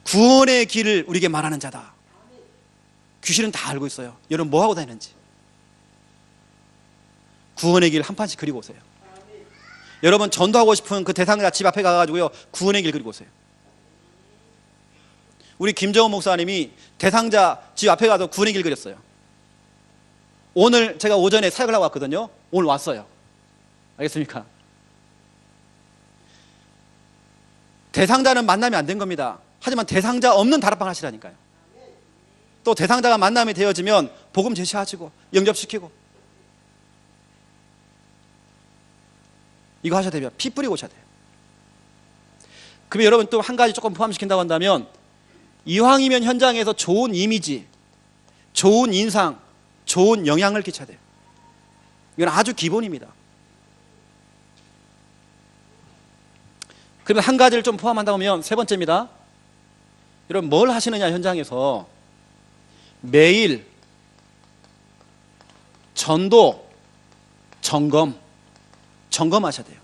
구원의 길을 우리에게 말하는 자다. 귀신은 다 알고 있어요. 여러분 뭐 하고 다니는지. 구원의 길 한 판씩 그리고 오세요. 여러분 전도하고 싶은 그 대상자 집 앞에 가가지고요 구원의 길 그리고 오세요. 우리 김정은 목사님이 대상자 집 앞에 가서 구원의 길 그렸어요. 오늘 제가 오전에 사역을 하고 왔거든요. 오늘 왔어요. 알겠습니까? 대상자는 만남이 안 된 겁니다. 하지만 대상자 없는 다락방 하시라니까요. 또 대상자가 만남이 되어지면 복음 제시하시고 영접시키고 이거 하셔야 됩니다. 피 뿌리고 오셔야 돼요. 그러면 여러분 또 한 가지 조금 포함시킨다고 한다면 이왕이면 현장에서 좋은 이미지, 좋은 인상, 좋은 영향을 끼쳐야 돼요. 이건 아주 기본입니다. 그러면 한 가지를 좀 포함한다고 하면 세 번째입니다. 여러분 뭘 하시느냐 현장에서 매일 전도, 점검하셔야 돼요.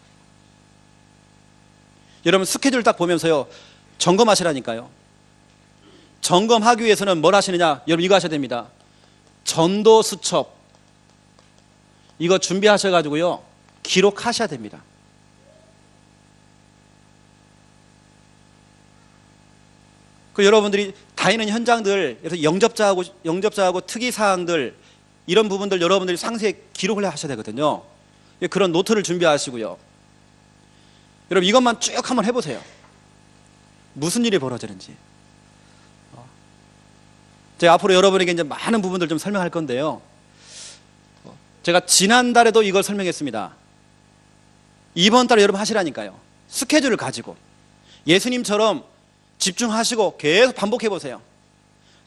여러분 스케줄 딱 보면서요 점검하시라니까요. 점검하기 위해서는 뭘 하시느냐? 여러분 이거 하셔야 됩니다. 전도 수첩 이거 준비하셔가지고요 기록하셔야 됩니다. 그 여러분들이 다니는 현장들, 그래서 영접자하고 특이사항들 이런 부분들 여러분들이 상세히 기록을 하셔야 되거든요. 그런 노트를 준비하시고요. 여러분 이것만 쭉 한번 해보세요. 무슨 일이 벌어지는지. 제가 앞으로 여러분에게 이제 많은 부분들 좀 설명할 건데요. 제가 지난달에도 이걸 설명했습니다. 이번 달에 여러분 하시라니까요. 스케줄을 가지고 예수님처럼 집중하시고 계속 반복해 보세요.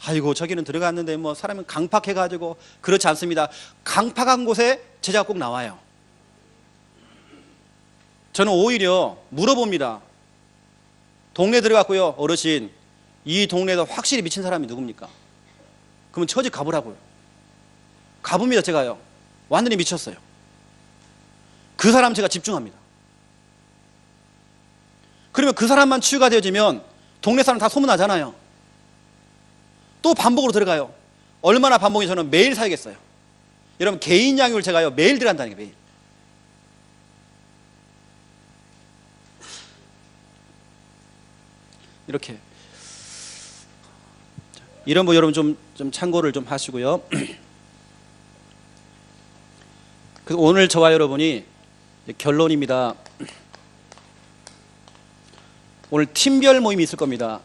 아이고 저기는 들어갔는데 뭐 사람은 강팍해가지고. 그렇지 않습니다. 강팍한 곳에 제자가 꼭 나와요. 저는 오히려 물어봅니다. 동네 들어갔고요. 어르신, 이 동네에서 확실히 미친 사람이 누굽니까? 그러면 처지 가보라고요. 가봅니다. 제가요. 완전히 미쳤어요. 그 사람 제가 집중합니다. 그러면 그 사람만 치유가 되어지면 동네 사람 다 소문나잖아요. 또 반복으로 들어가요. 얼마나 반복이 저는 매일 사야겠어요. 여러분 개인 양육을 제가요 매일 들어간다는 게 매일. 이렇게 이런 거 여러분 좀 참고를 좀 하시고요. 그래서 오늘 저와 여러분이 결론입니다. 오늘 팀별 모임이 있을 겁니다.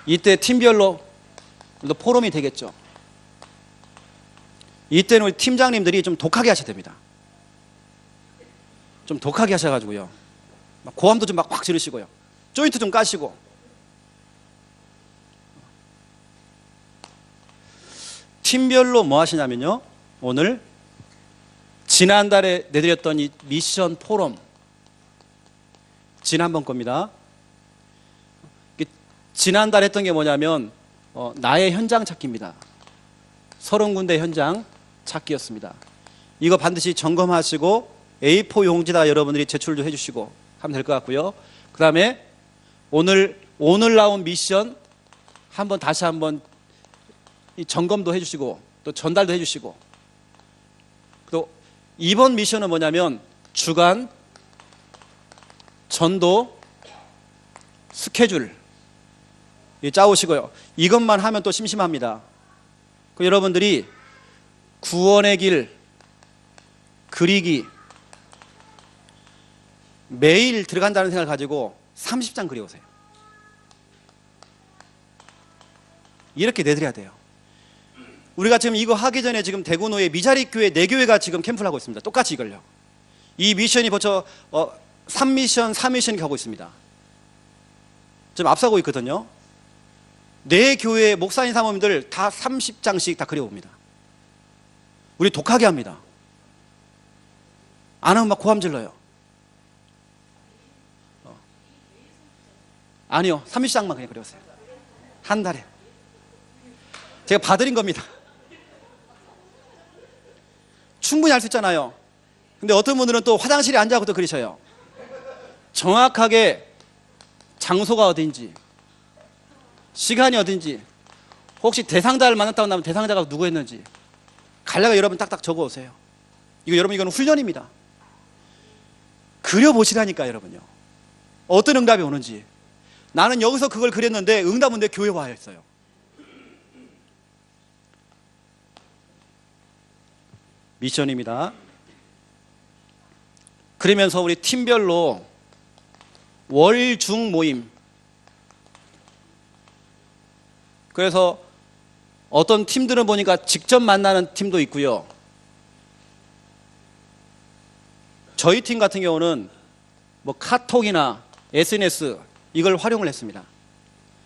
이때 팀별로 포럼이 되겠죠. 이때는 우리 팀장님들이 좀 독하게 하셔야 됩니다. 좀 독하게 하셔가지고요. 막 고함도 좀 막 확 지르시고요. 조인트 좀 까시고. 팀별로 뭐 하시냐면요. 오늘 지난달에 내드렸던 이 미션 포럼 지난번 겁니다. 지난달 했던 게 뭐냐면 나의 현장 찾기입니다. 30군데 현장 찾기였습니다. 이거 반드시 점검하시고 A4 용지다 여러분들이 제출 좀 해주시고 하면 될 것 같고요. 그 다음에 오늘 나온 미션 다시 한번 이 점검도 해주시고 또 전달도 해주시고, 또 이번 미션은 뭐냐면 주간 전도 스케줄 짜오시고요. 이것만 하면 또 심심합니다. 여러분들이 구원의 길 그리기 매일 들어간다는 생각을 가지고 30장 그려오세요. 이렇게 내드려야 돼요. 우리가 지금 이거 하기 전에 지금 대구노예 미자립교회 4교회가 지금 캠프를 하고 있습니다. 똑같이 이걸요. 이 미션이 벌써 3미션, 4미션이 가고 있습니다. 지금 앞서고 있거든요. 4교회 목사님 사모님들 다 30장씩 다 그려봅니다. 우리 독하게 합니다. 안 하면 막 고함 질러요. 아니요, 30장만 그냥 그려보세요. 한 달에. 제가 봐드린 겁니다. 충분히 할 수 있잖아요. 근데 어떤 분들은 또 화장실에 앉아서 또 그리셔요. 정확하게 장소가 어딘지, 시간이 어딘지, 혹시 대상자를 만났다고 하면 대상자가 누구였는지 간략하게 여러분 딱딱 적어 오세요. 이거는 훈련입니다. 그려보시라니까 여러분요. 어떤 응답이 오는지. 나는 여기서 그걸 그렸는데 응답은 내 교회 와 있어요. 미션입니다. 그러면서 우리 팀별로 월, 중 모임. 그래서 어떤 팀들은 보니까 직접 만나는 팀도 있고요. 저희 팀 같은 경우는 뭐 카톡이나 SNS 이걸 활용을 했습니다.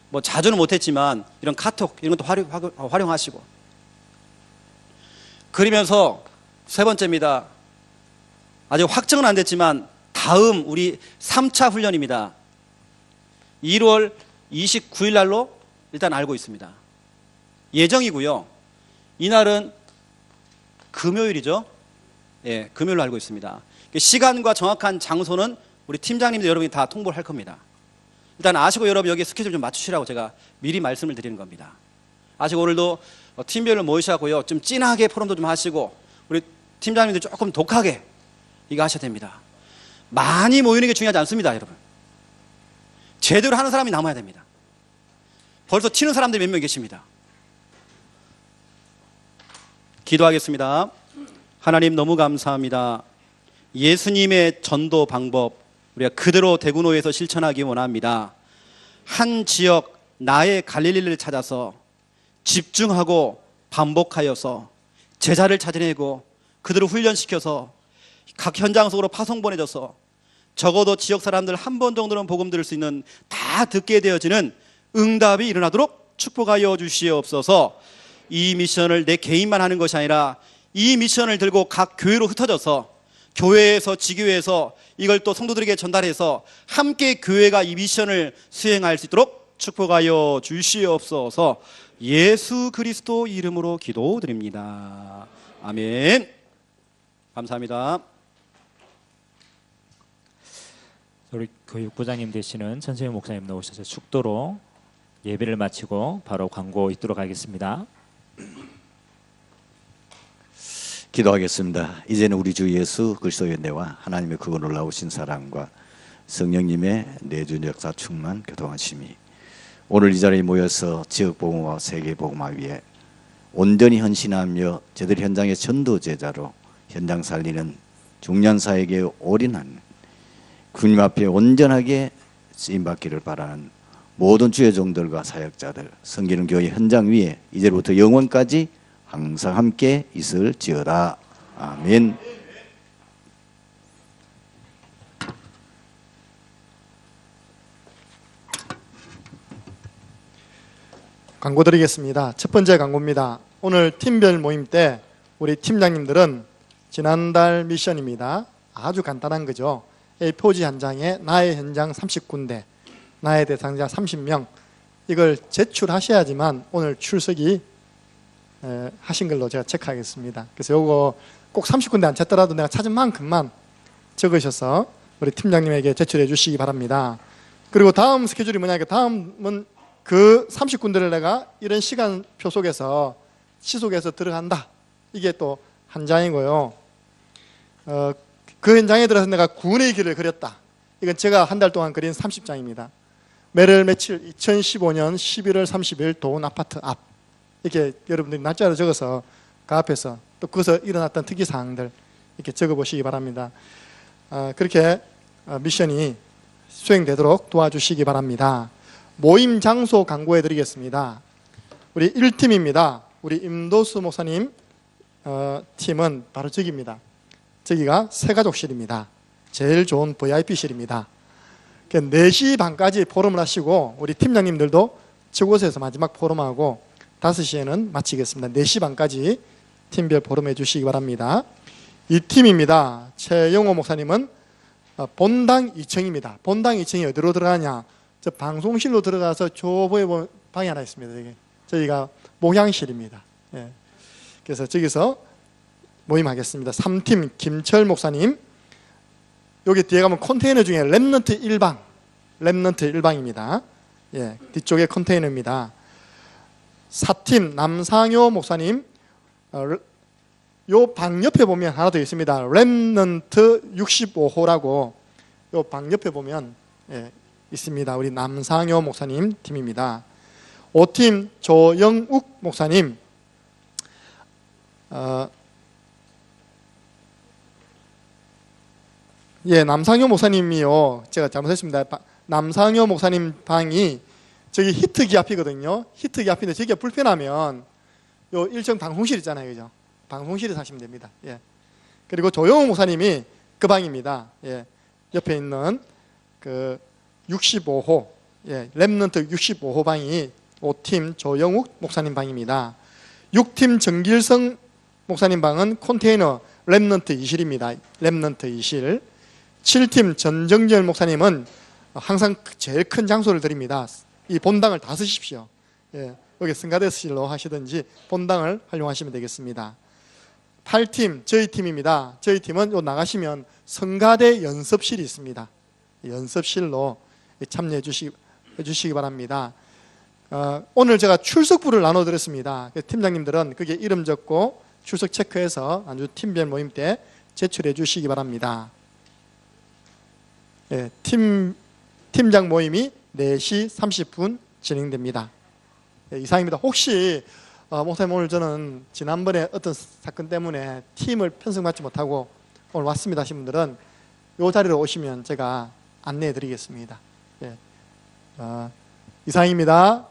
뭐 자주는 못했지만 이런 카톡 이런 것도 활용하시고. 그러면서 세 번째입니다. 아직 확정은 안 됐지만 다음 우리 3차 훈련입니다. 1월 29일 날로 일단 알고 있습니다. 예정이고요. 이날은 금요일이죠. 예, 금요일로 알고 있습니다. 시간과 정확한 장소는 우리 팀장님들 여러분이 다 통보를 할 겁니다. 일단 아시고 여러분 여기 스케줄 좀 맞추시라고 제가 미리 말씀을 드리는 겁니다. 아시고 오늘도 팀별로 모이셔고요. 좀 진하게 포럼도 좀 하시고 우리 팀장님들 조금 독하게 이거 하셔야 됩니다. 많이 모이는 게 중요하지 않습니다, 여러분. 제대로 하는 사람이 남아야 됩니다. 벌써 튀는 사람들이 몇 명 계십니다. 기도하겠습니다. 하나님 너무 감사합니다. 예수님의 전도 방법 우리가 그대로 대구노에서 실천하기 원합니다. 한 지역 나의 갈릴리를 찾아서 집중하고 반복하여서 제자를 찾아내고 그들을 훈련시켜서 각 현장 속으로 파송 보내줘서 적어도 지역 사람들 한 번 정도는 복음 들을 수 있는 다 듣게 되어지는 응답이 일어나도록 축복하여 주시옵소서. 이 미션을 내 개인만 하는 것이 아니라 이 미션을 들고 각 교회로 흩어져서 교회에서 지교회에서 이걸 또 성도들에게 전달해서 함께 교회가 이 미션을 수행할 수 있도록 축복하여 주시옵소서. 예수 그리스도 이름으로 기도드립니다. 아멘. 감사합니다. 우리 교육부장님 되시는 전세영 목사님 나오셔서 축도로 예배를 마치고 바로 광고 있도록 하겠습니다. 기도하겠습니다. 이제는 우리 주 예수 그리스도의 은혜와 하나님의 그 놀라우신 사랑과 성령님의 내주 역사 충만 교통하심이 오늘 이 자리에 모여서 지역 복음화 세계 복음화 위에 온전히 헌신하며 저들 현장의 전도 제자로 현장 살리는 중년 사역에 올인한 주님 앞에 온전하게 쓰임 받기를 바라는 모든 주의 종들과 사역자들 섬기는 교회 현장 위에 이제부터 영원까지 항상 함께 있을지어다. 아멘. 광고 드리겠습니다. 첫 번째 광고입니다. 오늘 팀별 모임 때 우리 팀장님들은 지난달 미션입니다. 아주 간단한 거죠. A4지 한 장에 나의 현장 30군데, 나의 대상자 30명, 이걸 제출하셔야지만 오늘 출석이 하신 걸로 제가 체크하겠습니다. 그래서 요거 꼭 30군데 안 찾더라도 내가 찾은 만큼만 적으셔서 우리 팀장님에게 제출해 주시기 바랍니다. 그리고 다음 스케줄이 뭐냐, 다음은 그 30군데를 내가 이런 시간표 속에서 지속해서 들어간다. 이게 또 한 장이고요. 그 현장에 들어서 내가 구원의 길을 그렸다. 이건 제가 한 달 동안 그린 30장입니다. 매월 며칠 2015년 11월 30일 도운 아파트 앞, 이렇게 여러분들이 날짜를 적어서 그 앞에서 또 거기서 일어났던 특이사항들 이렇게 적어보시기 바랍니다. 그렇게 미션이 수행되도록 도와주시기 바랍니다. 모임 장소 광고해 드리겠습니다. 우리 1팀입니다. 우리 임도수 목사님 팀은 바로 저기입니다. 저기가 새가족실입니다. 제일 좋은 VIP실입니다. 4시 반까지 포럼을 하시고 우리 팀장님들도 저곳에서 마지막 포럼하고 5시에는 마치겠습니다. 4시 반까지 팀별 포럼해 주시기 바랍니다. 이 팀입니다. 최영호 목사님은 본당 2층입니다. 본당 2층이 어디로 들어가냐, 저 방송실로 들어가서 조보에 보면 방이 하나 있습니다. 여기. 저희가 목양실입니다. 예. 그래서 저기서 모임하겠습니다. 3팀 김철 목사님, 여기 뒤에 가면 컨테이너 중에 렘넌트 1방입니다. 예, 뒤쪽에 컨테이너입니다. 4팀 남상효 목사님, 요 방 옆에 보면 하나 더 있습니다. 렘넌트 65호라고 요 방 옆에 보면 있습니다. 우리 남상효 목사님 팀입니다. 5팀 조영욱 목사님, 남상효 목사님이요. 제가 잘못했습니다. 남상효 목사님 방이 저기 히트기 앞이거든요. 히트기 앞인데 저기가 불편하면 요 1층 방송실 있잖아요. 그죠? 방송실에 사시면 됩니다. 예. 그리고 조영욱 목사님이 그 방입니다. 예. 옆에 있는 그 65호, 렘넌트 65호 방이 5팀 조영욱 목사님 방입니다. 6팀 정길성 목사님 방은 컨테이너 렘넌트 2실입니다. 렘넌트 2실. 7팀 전정열 목사님은 항상 제일 큰 장소를 드립니다. 이 본당을 다 쓰십시오. 여기 성가대실로 하시든지 본당을 활용하시면 되겠습니다. 8팀 저희 팀입니다. 저희 팀은 요 나가시면 성가대 연습실이 있습니다. 연습실로 참여해 주시기 바랍니다. 오늘 제가 출석부를 나눠드렸습니다. 팀장님들은 그게 이름 적고 출석 체크해서 아주 팀별 모임 때 제출해 주시기 바랍니다. 팀장 모임이 4시 30분 진행됩니다. 이상입니다. 혹시 목사님 오늘 저는 지난번에 어떤 사건 때문에 팀을 편성받지 못하고 오늘 왔습니다 하신 분들은 이 자리로 오시면 제가 안내해 드리겠습니다. 이상입니다.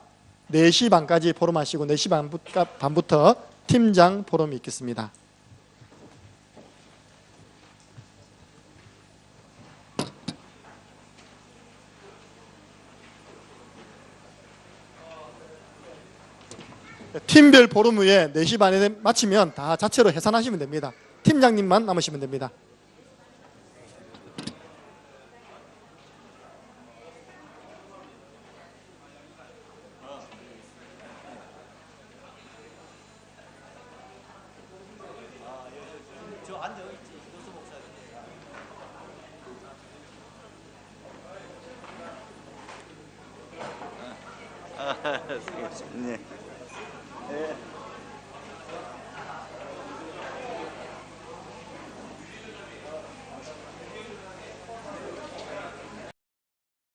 4시 반까지 포럼하시고 4시 반부터 팀장 포럼이 있겠습니다. 팀별 보름 후에 4시 반에 마치면 다 자체로 해산하시면 됩니다. 팀장님만 남으시면 됩니다. 네.